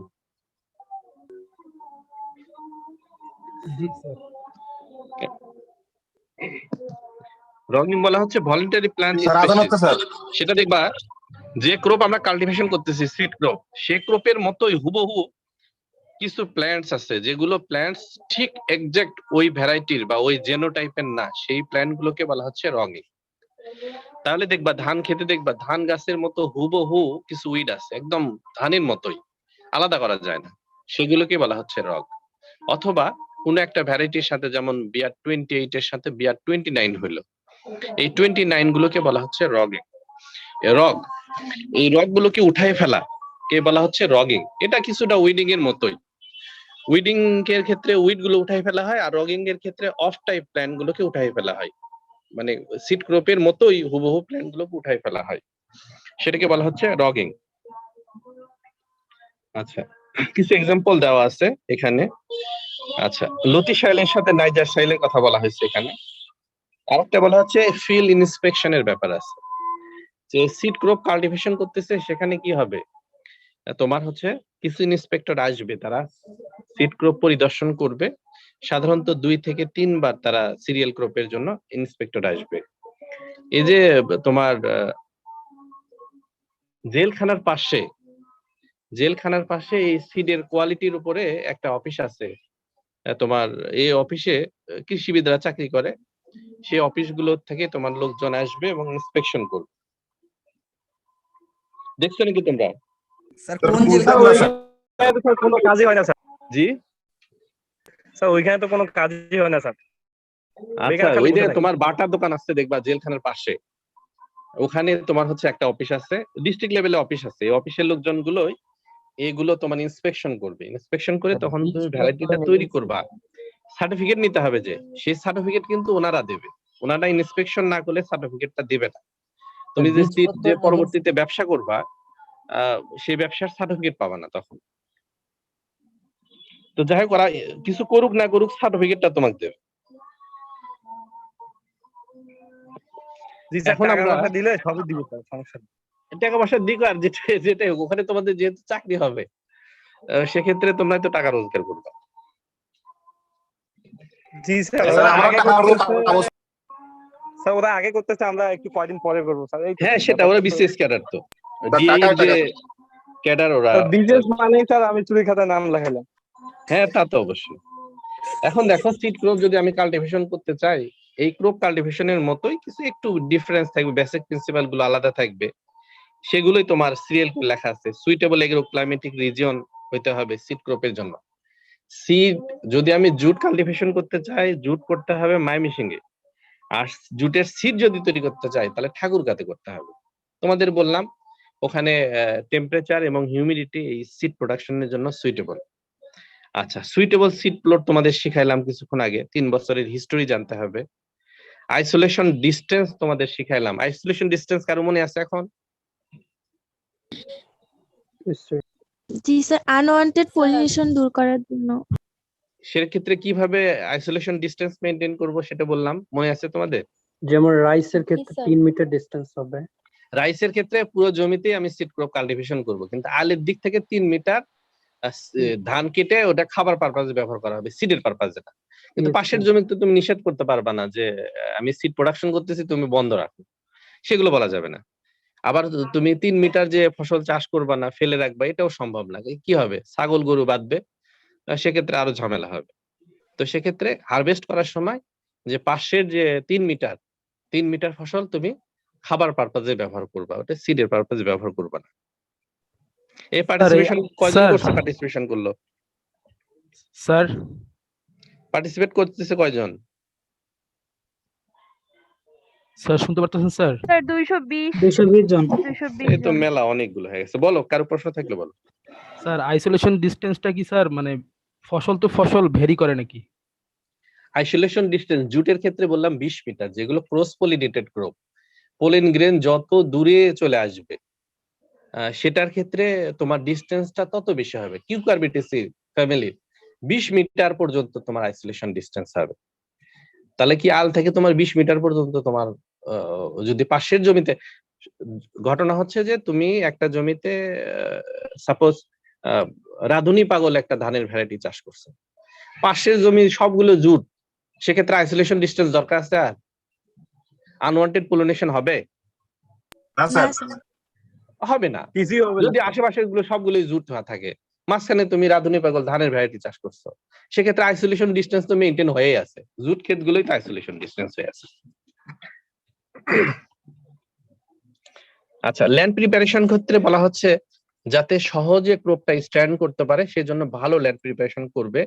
রগিং বলা হচ্ছে ভলেন্টারি প্ল্যান স্যার, আজান হচ্ছে, স্যার। সেটা দেখবা যে ক্রপ আমরা কাল্টিভেশন করতেছি সিড ক্রপ, সেই ক্রপের মতোই হুবহু কিছু প্ল্যান্টস আছে যেগুলো প্ল্যান্টস ঠিক এক্সাক্ট ওই ভ্যারাইটির বা ওই জেনোটাইপের না, সেই প্ল্যান্ট গুলোকে বলা হচ্ছে রগিং। তাহলে দেখবা ধান খেতে দেখবা ধান গাছের মতো হুবহু কিছু উইড আছে একদম ধানের মতোই, আলাদা করা যায় না, সেগুলোকে বলা হচ্ছে রগ। অথবা কোনো একটা ভ্যারাইটির সাথে যেমন বিআর 28 এর সাথে বিআর 29 হইলো, এই 29 গুলোকে বলা হচ্ছে রগিং। রগ, এই রগ গুলোকে উঠায় ফেলা কে বলা হচ্ছে রগিং। এটা কিছুটা উইডিং এর মতোই। উইডিং এর ক্ষেত্রে উইড গুলো উঠাই ফেলা হয়, আর রগিং এর ক্ষেত্রে অফ টাইপ প্ল্যান্ট গুলোকে উঠাই ফেলা হয়, মানে সিড ক্রপের মতোই হুবহু প্ল্যান্ট গুলোকে উঠাই ফেলা হয়, সেটাকে বলা হচ্ছে রগিং। আচ্ছা, কিছু এক্সাম্পল দেওয়া আছে এখানে। আচ্ছা, লতি শাইলের সাথে নাইজার শাইলের কথা বলা হয়েছে এখানে। আরেকটা বলা হচ্ছে ফিল্ড ইন্সপেকশনের ব্যাপার আছে, যে সিড ক্রপ কাল্টিভেশন করতেছে সেখানে কি হবে, তোমার হচ্ছে কিছু ইন্সপেক্টর আসবে, তারা সিড ক্রপ পরিদর্শন করবে, সাধারণত 2 থেকে 3 বার তারা সিরিয়াল ক্রপের জন্য ইন্সপেক্টর আসবে। এই যে তোমার জেলখানার পাশে এই সিডের কোয়ালিটির উপরে একটা অফিস আছে, তোমার এই অফিসে কৃষিবিদরা চাকরি করে, সেই অফিসগুলো থেকে তোমার লোকজন আসবে এবং ইন্সপেকশন করবে। দেখছো নাকি তোমরা? স্যার কোন বুঝলাম না, স্যার। স্যার কোনো কাজই হয় না স্যার। জি স্যার ওইখানে তো কোনো কাজই হয় না স্যার। আচ্ছা, খালি ওই যে বসে থাকি। তোমার বাটার দোকান আছে দেখবা জেলখানার পাশে, ওখানে তোমার হচ্ছে একটা অফিস আছে, ডিস্ট্রিক্ট লেভেলে অফিস আছে, এই অফিসের লোকজন গুলোই এগুলো তোমার ইন্সপেকশন করবে। ইন্সপেকশন করে তখন তুমি ভ্যারাইটিটা তৈরি করবা, সার্টিফিকেট নিতে হবে, যে সেই সার্টিফিকেট কিন্তু ওনারা দেবে, ওনারা ইন্সপেকশন না করলে সার্টিফিকেটটা দেবে না। তুমি যে সিড যে পরবর্তীতে ব্যবসা করবা সেই ব্যবসার সার্টিফিকেট পাবা না তখন। তো যাই হোক, ওরা কিছু করুক না করুক সার্টিফিকেটটা তোমাকে দেবে। জি স্যার, এখন টাকা আমরা পয়সা দিলে সবই দিব স্যার, সমস্যা নেই। টাকা পয়সা দিক, আর যেটাই হোক ওখানে তোমাদের যেহেতু চাকরি হবে, সেক্ষেত্রে তোমরা তো টাকা রোজগার করবে। জি স্যার, স্যার, ওরা আমরা আগে টাকা করতেছে, পাবো। স্যার ওরা আগে করতেছে, আমরা একটু কয়দিন পরে করবো স্যার। এই তো হ্যাঁ, সেটা ওরা বিসিএস ক্যাডার, তো ডিএই টাকা যে ক্যাডার ওরা। বিজনেস মানে স্যার আমি চুরি খাতায় নাম লেখালাম। হ্যাঁ, তা তো অবশ্যই। এখন দেখো সিড ক্রপ যদি আমি কাল্টিভেশন করতে চাই, এই ক্রপ কাল্টিভেশনের মতোই কিছু একটু ডিফারেন্স থাকবে, বেসিক প্রিন্সিপাল গুলো আলাদা থাকবে, সেগুলোই তোমার সিরিয়াল লেখা আছে। সুইটেবল এগ্রো ক্লাইমেটিক রিজিয়ন হইতে হবে সিড ক্রপের জন্য। সিড যদি আমি জুট কাল্টিভেশন করতে চাই, জুট করতে হবে ময়মনসিংহে। আর জুটের সিড যদি তৈরি করতে চাই তাহলে ঠাকুরগাঁতে করতে হবে। তোমাদের বললাম ওখানে টেম্পারেচার এবং হিউমিডিটি এই সিড প্রোডাকশনের জন্য সুইটেবল। আচ্ছা, সুইটেবল সিড প্লট তোমাদের শিখাইলাম কিছুক্ষণ আগে, 3 বছরের হিস্টোরি জানতে হবে। আইসোলেশন ডিসটেন্স তোমাদের শিখাইলাম। আইসোলেশন ডিসটেন্স কারো মনে আছে এখন? জি স্যার, আনওয়ান্টেড পলিনেশন দূর করার জন্য। সেক্ষেত্রে কিভাবে আইসোলেশন ডিসটেন্স মেইনটেইন করব সেটা বললাম, মনে আছে তোমাদের? যেমন রাইসের ক্ষেত্রে স্যার। 3 মিটার ডিসটেন্স হবে। রাইসের ক্ষেত্রে পুরো জমিতে আমি সিড ক্রপ কাল্টিভেশন করব, কিন্তু আলের দিক থেকে 3 মিটার ধান কেটে ওটা খাবার পারপাজে ব্যবহার করা হবে, সিডের পারপাজে না। কিন্তু পাশের জমিতে তুমি নিষেধ করতে পারবা না যে আমি সিড প্রোডাকশন করতেছি, তুমি বন্ধ রাখো, সেগুলো বলা যাবে না। আবার তুমি 3 মিটার যে ফসল চাষ করবা না, ফেলে রাখবা, এটাও সম্ভব না। কি হবে, ছাগল গরু বাঁধবে, সেক্ষেত্রে আরো ঝামেলা হবে। তো সেক্ষেত্রে হারভেস্ট করার সময় যে পাশের যে 3 মিটার ফসল তুমি খাবার পারপাজে ব্যবহার করবা, ওটা সিডের পারপাজে ব্যবহার করবা না। এই পার্টিসিপেশন কয়জন করছে, পার্টিসিপেশন করলো স্যার? পার্টিসিপেট করতেছে কয়জন? স্যার শুনতে পারতেছেন স্যার? স্যার 220 জন। 220 এই তো মেলা অনেকগুলো হয়ে গেছে। বলো, কারো প্রশ্ন থাকলে বলো। স্যার আইসোলেশন ডিসটেন্সটা কি স্যার, মানে ফসল তো ফসল ভেরি করে নাকি? আইসোলেশন ডিসটেন্স জুটের ক্ষেত্রে বললাম 20 মিটার, যেগুলো cross pollinated crop, pollen grain যত দূরে চলে আসবে সেটার ক্ষেত্রে তোমার ডিসটেন্সটা তত বেশি হবে। কিউকারবিটেসি ফ্যামিলির 20 মিটার পর্যন্ত তোমার আইসোলেশন ডিসটেন্স হবে। তাহলে কি আল থেকে তোমার 20 মিটার পর্যন্ত তোমার যদি পাশের জমিতে, ঘটনা হচ্ছে যে তুমি একটা জমিতে সাপোজ রাধুনী পাগল একটা ধানের ভ্যারাইটি চাষ করছে, পাশের জমি সবগুলো জুট, সেক্ষেত্রে আইসোলেশন ডিসটেন্স দরকার আছে? আর আনওয়ান্টেড পলিনেশন হবে? না স্যার, হবে না। কিছুই হবে না। যদি আশেপাশের গুলো সবগুলোই জুট থাকে, মাঝখানে তুমি রাধুনী পাগল ধানের ভ্যারাইটি চাষ করছো, সেক্ষেত্রে আইসোলেশন ডিসটেন্স তো মেইনটেইন হয়েই আছে, জুট ক্ষেত গুলোই তো আইসোলেশন ডিসটেন্স হয়ে আছে। আচ্ছা, ল্যান্ড প্রিপারেশন ক্ষেত্রে বলা হচ্ছে যাতে সহজে ক্রপটা স্ট্যান্ড করতে পারে, সেজন্য ভালো ল্যান্ড প্রিপারেশন করবে,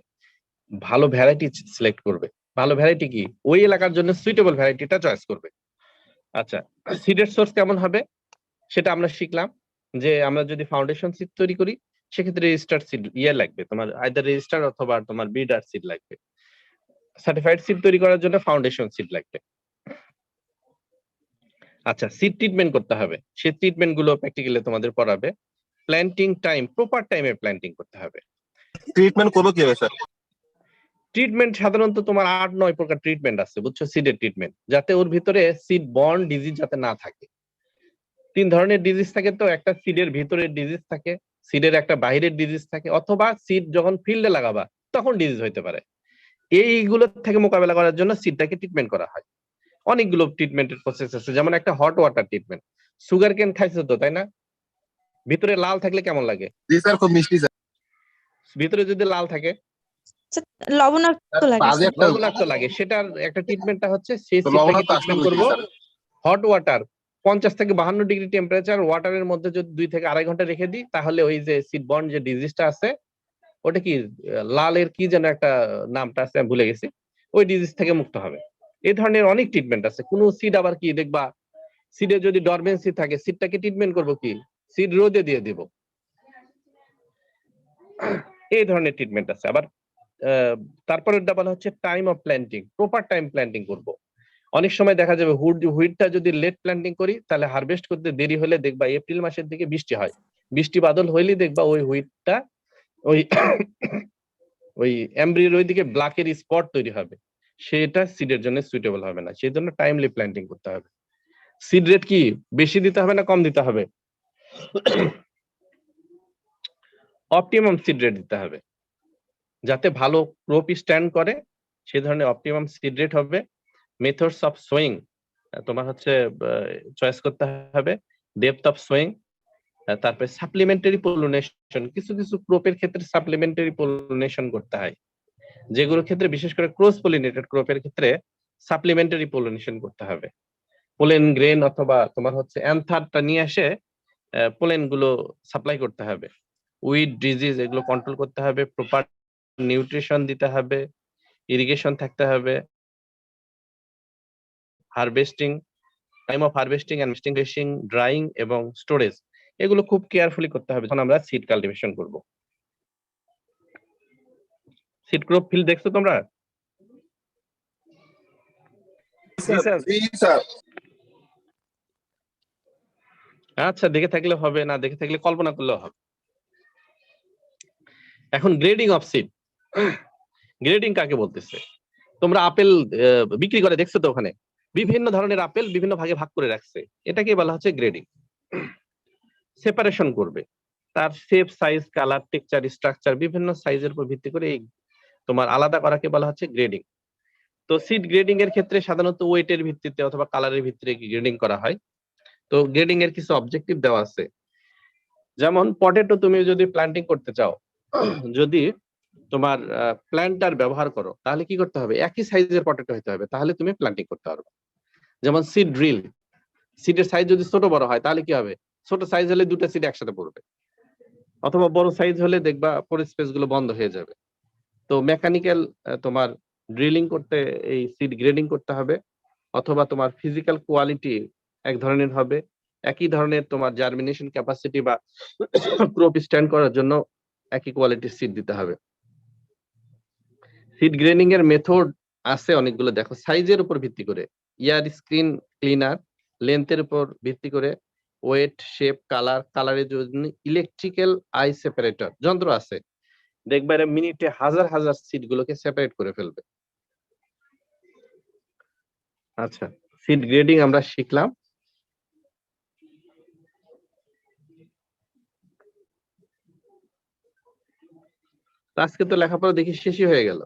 ভালো ভ্যারাইটি সিলেক্ট করবে। ভালো ভ্যারাইটি কি, ওই এলাকার জন্য সুইটেবল ভ্যারাইটিটা চয়েস করবে। আচ্ছা, সিডের সোর্স কেমন হবে সেটা আমরা শিখলাম, যে আমরা যদি ফাউন্ডেশন সিড তৈরি করি সেক্ষেত্রে রেজিস্টার সিড লাগবে, তোমার আইদার রেজিস্টার অথবা তোমার ব্রিডার সিড লাগবে। সার্টিফাইড সিড তৈরি করার জন্য ফাউন্ডেশন সিড লাগবে। আচ্ছা, সিড ট্রিটমেন্ট করতে হবে, সেই ট্রিটমেন্ট গুলো প্র্যাকটিক্যালি তোমাদের পড়াবে। প্ল্যান্টিং টাইম, প্রপার টাইমে প্ল্যান্টিং করতে হবে। ট্রিটমেন্ট করবো কিভাবে স্যার? ট্রিটমেন্ট সাধারণত তোমার 8-9 প্রকার ট্রিটমেন্ট আছে, বুঝছো, সিডের ট্রিটমেন্ট, যাতে ওর ভিতরে সিড বর্ন ডিজিজ যাতে না থাকে। 3 ধরনের ডিজিজ থাকে, তো একটা সিডের ভিতরের ডিজিজ থাকে, সিডের একটা বাইরের ডিজিজ থাকে, অথবা সিড যখন ফিল্ডে লাগাবা তখন ডিজিজ হইতে পারে। এইগুলো থেকে মোকাবেলা করার জন্য সিডটাকে ট্রিটমেন্ট করা হয়। অনেকগুলো ট্রিটমেন্টের প্রসেস আছে, যেমন একটা হট ওয়াটার ট্রিটমেন্ট। সুগার কেন খাইছো তো, তাই না? ভিতরে লাল থাকলে কেমন লাগে? জি স্যার, খুব মিষ্টি স্যার। ভিতরে যদি লাল থাকে লবণাক্ত লাগে বাজে স্যার। একটা লবণাক্ত লাগে, সেটার একটা ট্রিটমেন্টটা হচ্ছে সেই তো সিডটাকে লবণাক্ত আসলে ট্রিটমেন্ট করব। হট ওয়াটার 50 থেকে 52 ডিগ্রি টেম্পারেচার ওয়াটারের মধ্যে যদি 2 থেকে আড়াই ঘন্টা রেখে দিই, তাহলে ওই যে সিড বর্ন যে ডিজিজটা আছে, ওটা কি লালের কি যেন একটা নামটা আছে, আমি ভুলে গেছি, ওই ডিজিজ থেকে মুক্ত হবে। এই ধরনের অনেক ট্রিটমেন্ট আছে। কোন সিড আবার কি দেখবা, সিডে যদি ডরমেন্সি থাকে, সিডটাকে ট্রিটমেন্ট করব কি, সিড রোদে দিয়ে দিব, এই ধরনের ট্রিটমেন্ট আছে। আবার তারপরে বলা হচ্ছে time of planting, proper time planting করব। অনেক সময় দেখা যাবে হুইটটা যদি লেট প্ল্যান্টিং করি, তাহলে হারভেস্ট করতে দেরি হলে দেখবা এপ্রিল মাসের দিকে বৃষ্টি হয়, বৃষ্টি বাদল হইলে দেখবা ওই হুইটটা ওই ওই এমব্রির ওইদিকে ব্ল্যাকের স্পট তৈরি হবে, সেটা সিডের জন্য সুইটেবল হবে না। সেই জন্য টাইমলি প্ল্যান্টিং করতে হবে। সিড রেট কি বেশি দিতে হবে না কম দিতে হবে? অপটিমাম সিড রেট দিতে হবে, যাতে ভালো ক্রপ স্ট্যান্ড করে, সেই ধরনের অপটিমাম সিড রেট হবে। মেথডস অফ সোয়িং তোমার হচ্ছে চয়েস করতে হবে, ডেপথ অফ সোয়িং, তারপরে সাপ্লিমেন্টারি পলিনেশন। কিছু কিছু ক্রপের ক্ষেত্রে সাপ্লিমেন্টারি পলিনেশন করতে হয়, যেগুলোর ক্ষেত্রে বিশেষ করে ক্রস পলিনেটেড ক্রপের ক্ষেত্রে সাপ্লিমেন্টারি পলিনেশন করতে হবে। পোলেন গ্রেন অথবা তোমার হচ্ছে অ্যান্থারটা নিয়ে এসে পোলেন গুলো সাপ্লাই করতে হবে। উইড ডিজিজ এগুলো কন্ট্রোল করতে হবে, প্রপার নিউট্রিশন দিতে হবে, ইরিগেশন থাকতে হবে, harvesting, time of harvesting and misting, drying এবং স্টোরেজ, এগুলো খুব কেয়ারফুলি করতে হবে যখন আমরা সিড কাল্টিভেশন করব। সিড ক্রপ ফিল্ড দেখছো তোমরা? জি স্যার। জি স্যার। আচ্ছা, দেখে থাকলে হবে, না দেখে থাকলে কল্পনা করলেও হবে। এখন গ্রেডিং অফ সিড, গ্রেডিং কাকে বলতেছে? তোমরা আপেল বিক্রি করে দেখছো তো ওখানে, বিভিন্ন ধরনের আপেল বিভিন্ন ভাগে ভাগ করে রাখছে, এটাকে বলা হচ্ছে গ্রেডিং। সেপারেশন করবে, তার shape, size, colour, texture, structure বিভিন্ন সাইজের উপর ভিত্তি করে এই তোমার আলাদা করাকে বলা হচ্ছে গ্রেডিং। তো সিড গ্রেডিং এর ক্ষেত্রে সাধারণত ওয়েটের ভিত্তিতে অথবা কালারের ভিত্তিতে গ্রেডিং করা হয়। তো গ্রেডিং এর কিছু অবজেক্টিভ দেওয়া আছে, যেমন পটেটো তুমি যদি প্ল্যান্টিং করতে চাও, যদি তোমার প্ল্যান্টার ব্যবহার করো তাহলে কি করতে হবে, একই সাইজের পটেটো হতে হবে, তাহলে তুমি প্ল্যান্টিং করতে পারবে। যেমন সিড ড্রিল, সিডের সাইজ যদি ছোট বড় হয় তাহলে কি হবে, ছোট সাইজ হলে দুটো সিড একসাথে পড়বে, অথবা বড় সাইজ হলে দেখবা পরে স্পেস গুলো বন্ধ হয়ে যাবে। তো মেকানিক্যাল তোমার ড্রিলিং করতে এই সিড গ্রেডিং করতে হবে, অথবা তোমার ফিজিক্যাল কোয়ালিটি এক ধরনের হবে, একই ধরনের তোমার জার্মিনেশন ক্যাপাসিটি বা ক্রপ স্ট্যান্ড করার জন্য একই কোয়ালিটির সিড দিতে হবে। সিড গ্রেডিং এর মেথড আছে অনেকগুলো, দেখো সাইজের উপর ভিত্তি করে, ইয়ার স্ক্রিন ক্লিনার, লেন্থের উপর ভিত্তি করে, ওয়েট, শেপ, কালারের জন্য ইলেকট্রিক্যাল আই সেপারেটর যন্ত্র আছে, দেখবে এরা মিনিটে হাজার হাজার সিড গুলোকে সেপারেট করে ফেলবে। আচ্ছা, সিড গ্রেডিং আমরা শিখলাম। আজকে তো লেখাপড়া দেখি শেষই হয়ে গেল।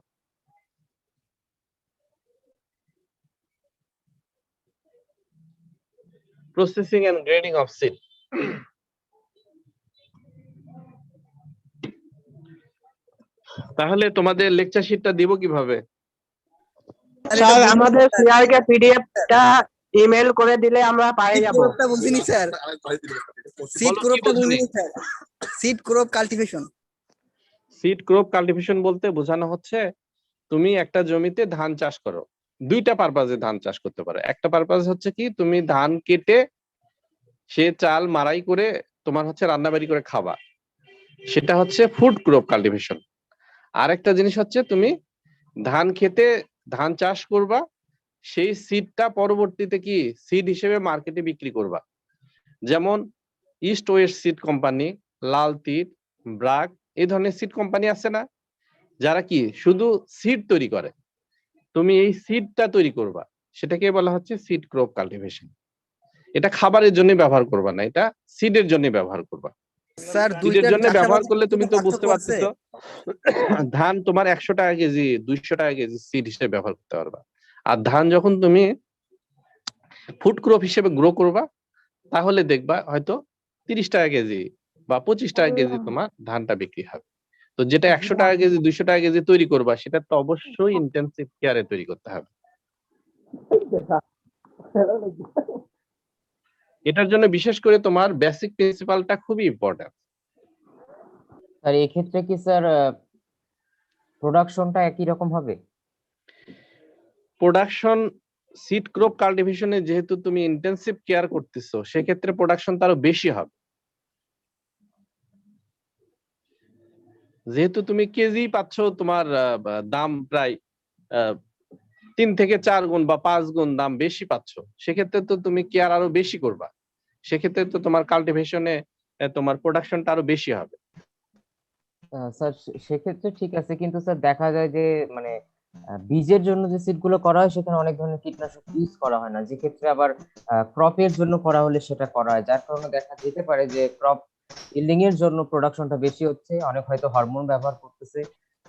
Processing and grading of seed. তাহলে তোমাদের লেকচার শিটটা দিব কিভাবে? স্যার আমাদের সিআরকে পিডিএফটা ইমেল করে দিলে আমরা পেয়ে যাব। ক্রপটা বুঝিনি স্যার, সিড বলো, কি ক্রপটা বুঝলি? বুঝিনি sir, seed crop cultivation. Seed crop cultivation বলতে বোঝানো হচ্ছে তুমি একটা জমিতে ধান চাষ করো, দুইটা পারপাজে ধান চাষ করতে পারো। একটা পারপাজ হচ্ছে কি, তুমি ধান কেটে সে চাল মারাই করে তোমার হচ্ছে রান্নাবাড়ি করে খাবা, সেটা হচ্ছে ফুড ক্রপ কাল্টিভেশন। আর একটা জিনিস হচ্ছে তুমি ধান খেতে ধান চাষ করবা, সেই সিডটা পরবর্তীতে কি সিড হিসেবে মার্কেটে বিক্রি করবা। যেমন ইস্ট ওয়েস্ট সিড কোম্পানি, লাল তিত, ব্রাক, এই ধরনের সিড কোম্পানি আছে না, যারা কি শুধু সিড তৈরি করে, তুমি এই সিডটা তৈরি করবা, সেটাকে বলা হচ্ছে সিড ক্রপ কাল্টিভেশন। এটা খাবারের জন্য ব্যবহার করবা না, এটা সিডের জন্য ব্যবহার করবা। স্যার সিডের জন্য ব্যবহার করলে তুমি তো বুঝতে পারছো, ধান তোমার 100 টাকা কেজি 200 টাকা কেজি সিড হিসেবে ব্যবহার করতে পারবা। আর ধান যখন তুমি ফুড ক্রপ হিসেবে গ্রো করবা, তাহলে দেখবা হয়তো 30 টাকা কেজি বা 25 টাকা কেজি তোমার ধানটা বিক্রি হবে। তো যেটা 100 টাকা কেজি 200 টাকা কেজি তৈরি করবা, সেটা তো অবশ্যই ইন্টেনসিভ কেয়ারে তৈরি করতে হবে। এটার জন্য বিশেষ করে তোমার বেসিক প্রিন্সিপালটা খুবই ইম্পর্টেন্ট। স্যার এই ক্ষেত্রে কি স্যার প্রোডাকশনটা একই রকম হবে? প্রোডাকশন সিড ক্রপ কাল্টিভেশনে যেহেতু তুমি ইন্টেনসিভ কেয়ার করতেছো, সেক্ষেত্রে প্রোডাকশন আরো বেশি হবে। যেহেতু তুমি কেজি পাচ্ছ, তোমার দাম প্রায় 3 থেকে 4 গুণ বা 5 গুণ দাম বেশি পাচ্ছ, সেক্ষেত্রে তো তুমি কেয়ার আরো বেশি করবা, সেক্ষেত্রে তো তোমার কাল্টিভেশনে তোমার প্রোডাকশনটা আরো বেশি হবে। স্যার সেক্ষেত্রে ঠিক আছে, কিন্তু স্যার দেখা যায় যে মানে বীজের জন্য যে সিড গুলো করা হয় সেখানে অনেক ধরনের কীটনাশক ইউজ করা হয় না, যে ক্ষেত্রে আবার ক্রপের জন্য করা হলে সেটা করা হয়, যার কারণে দেখা যেতে পারে যে ক্রপ ইল্ডিং এর জন্য প্রোডাকশনটা বেশি হচ্ছে, অনেক হয়তো হরমোন ব্যবহার করতেছে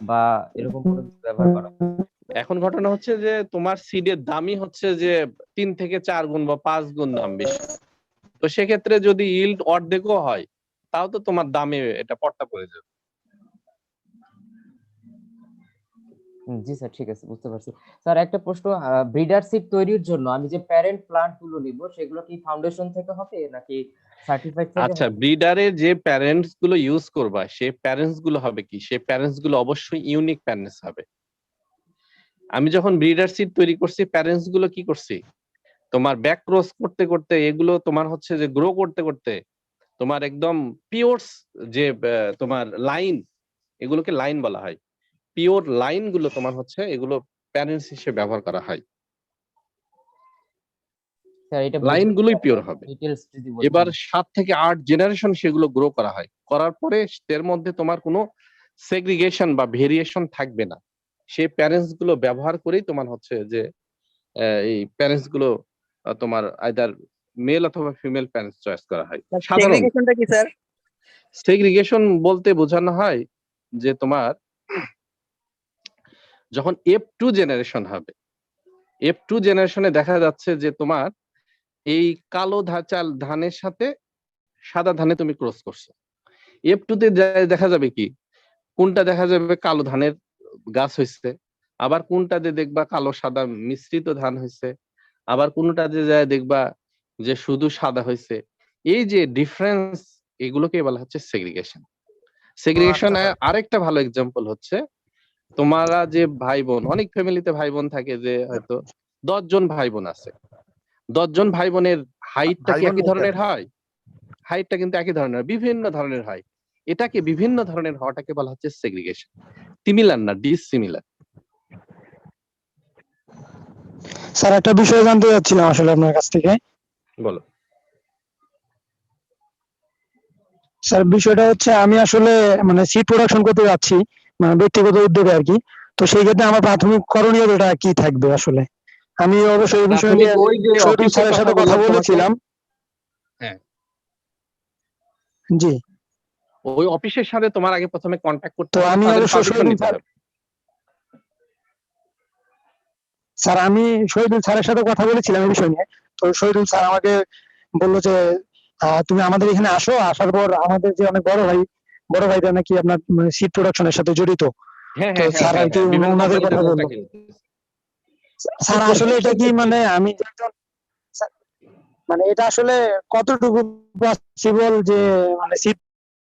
বা এরকম কোনো ব্যবহার করা। এখন ঘটনা হচ্ছে যে তোমার সিডের দামই হচ্ছে যে 3 থেকে 4 গুণ বা 5 গুণ দাম বেশি, তো সেক্ষেত্রে যদি ইল্ড অর্ধেকও হয় তাও তো তোমার দামে এটা পড়তা পড়ে যাবে। জি স্যার, ঠিক আছে, বুঝতে পারছি। স্যার একটা প্রশ্ন, ব্রিডার সিড তৈরির জন্য আমি যে প্যারেন্ট প্লান্ট গুলো নিব সেগুলো কি ফাউন্ডেশন থেকে হবে নাকি সার্টিফাইড থেকে? আচ্ছা, ব্রিডারের যে প্যারেন্টস গুলো ইউজ করবা, সেই প্যারেন্টস গুলো হবে কি, সেই প্যারেন্টস গুলো অবশ্যই ইউনিক প্যারেন্টস হবে। আমি যখন ব্রিডার সিড তৈরি করছি, প্যারেন্টস গুলো কি করছি, তোমার ব্যাক ক্রস করতে করতে এগুলো তোমার হচ্ছে যে গ্রো করতে করতে তোমার একদম পিওর যে তোমার লাইন, এগুলোকে লাইন বলা হয়, পিওর লাইন গুলো তোমার হচ্ছে এগুলো প্যারেন্টস হিসেবে ব্যবহার করা হয়। স্যার এটা লাইন গুলোই পিওর হবে। ডিটেইলস যদি এবার 7 থেকে 8 জেনারেশন সেগুলো গ্রো করা হয়, করার পরে এর মধ্যে তোমার কোনো সেগ্রিগেশন বা ভেরিয়েশন থাকবে না, সেই প্যারেন্টস গুলো ব্যবহার করেই তোমার হচ্ছে যে এই প্যারেন্টস গুলো তোমার আইদার মেল অথবা ফিমেল প্যারেন্টস চয়েস করা হয় সাধারণ। সেগ্রিগেশনটা কি স্যার? সেগ্রিগেশন বলতে বোঝানো হয় যে তোমার যখন F2 জেনারেশন হবে, F2 জেনারেশনে দেখা যাচ্ছে যে তোমার এই কালো চাল ধানের সাথে সাদা ধানে তুমি ক্রস করছো। F2 তে দেখা যাবে কি, কোনটা দেখা যাবে কালো ধানের গাছ হয়েছে, আবার কোনটাতে দেখবা কালো সাদা মিশ্রিত ধান হয়েছে, আবার কোনটাতে যায় দেখবা যে শুধু সাদা হয়েছে। এই যে ডিফারেন্স, এগুলোকে বলা হচ্ছে সেগ্রিগেশন। সেগ্রিগেশন আরেকটা ভালো এক্সাম্পল হচ্ছে, তোমারা যে ভাই বোন, অনেক ফ্যামিলিতে ভাই বোন থাকে যে হয়তো 10 জন ভাই বোন আছে, 10 জন ভাই বোনের হাইটটা কি একই ধরনের হয়? হাইটটা কিন্তু একই ধরনের, বিভিন্ন ধরনের হয়। এটাকে বিভিন্ন ধরনের হওয়াটাকে বলা হচ্ছে সেগ্রিগেশন, সিমিলার না, ডিসিমিলার। স্যার একটা বিষয় জানতে চাচ্ছিলাম আসলে আপনার কাছ থেকে। বলো। স্যার বিষয়টা হচ্ছে আমি আসলে মানে সিড প্রোডাকশন করতে যাচ্ছি, মানে ব্যক্তিগত উদ্যোগে আর কি। তো সেই ক্ষেত্রে আমার প্রাথমিক করণীয়টা কি থাকবে আসলে? আমি অবশ্যই এই বিষয় নিয়ে ওই যে শহীদুল স্যারের সাথে কথা বলেছিলাম। হ্যাঁ, জি, ওই অফিসের সাথে তোমার আগে প্রথমে কন্ট্যাক্ট করতে তো হবে, আমি তাদের অবশ্যই permission শহীদুল নিতে স্যার, হবে। স্যার আমি শহীদুল স্যারের সাথে কথা বলেছিলাম এই বিষয় নিয়ে। তো শহীদুল স্যার আমাকে বললো যে তুমি আমাদের এখানে আসো, আসার পর আমাদের যে অনেক বড় ভাইরা নাকি আপনার সিড প্রোডাকশনের সাথে জড়িত। হ্যাঁ তো হ্যাঁ স্যার হ্যাঁ আর কি হ্যাঁ, বিভিন্ন ওনাদের কোম্পানিতে কথা বললো। লোকটা কিনতে। স্যার আসলে এটা কি মানে আমি যে একজন মানে এটা আসলে কতটুকু পসিবল যে মানে সিড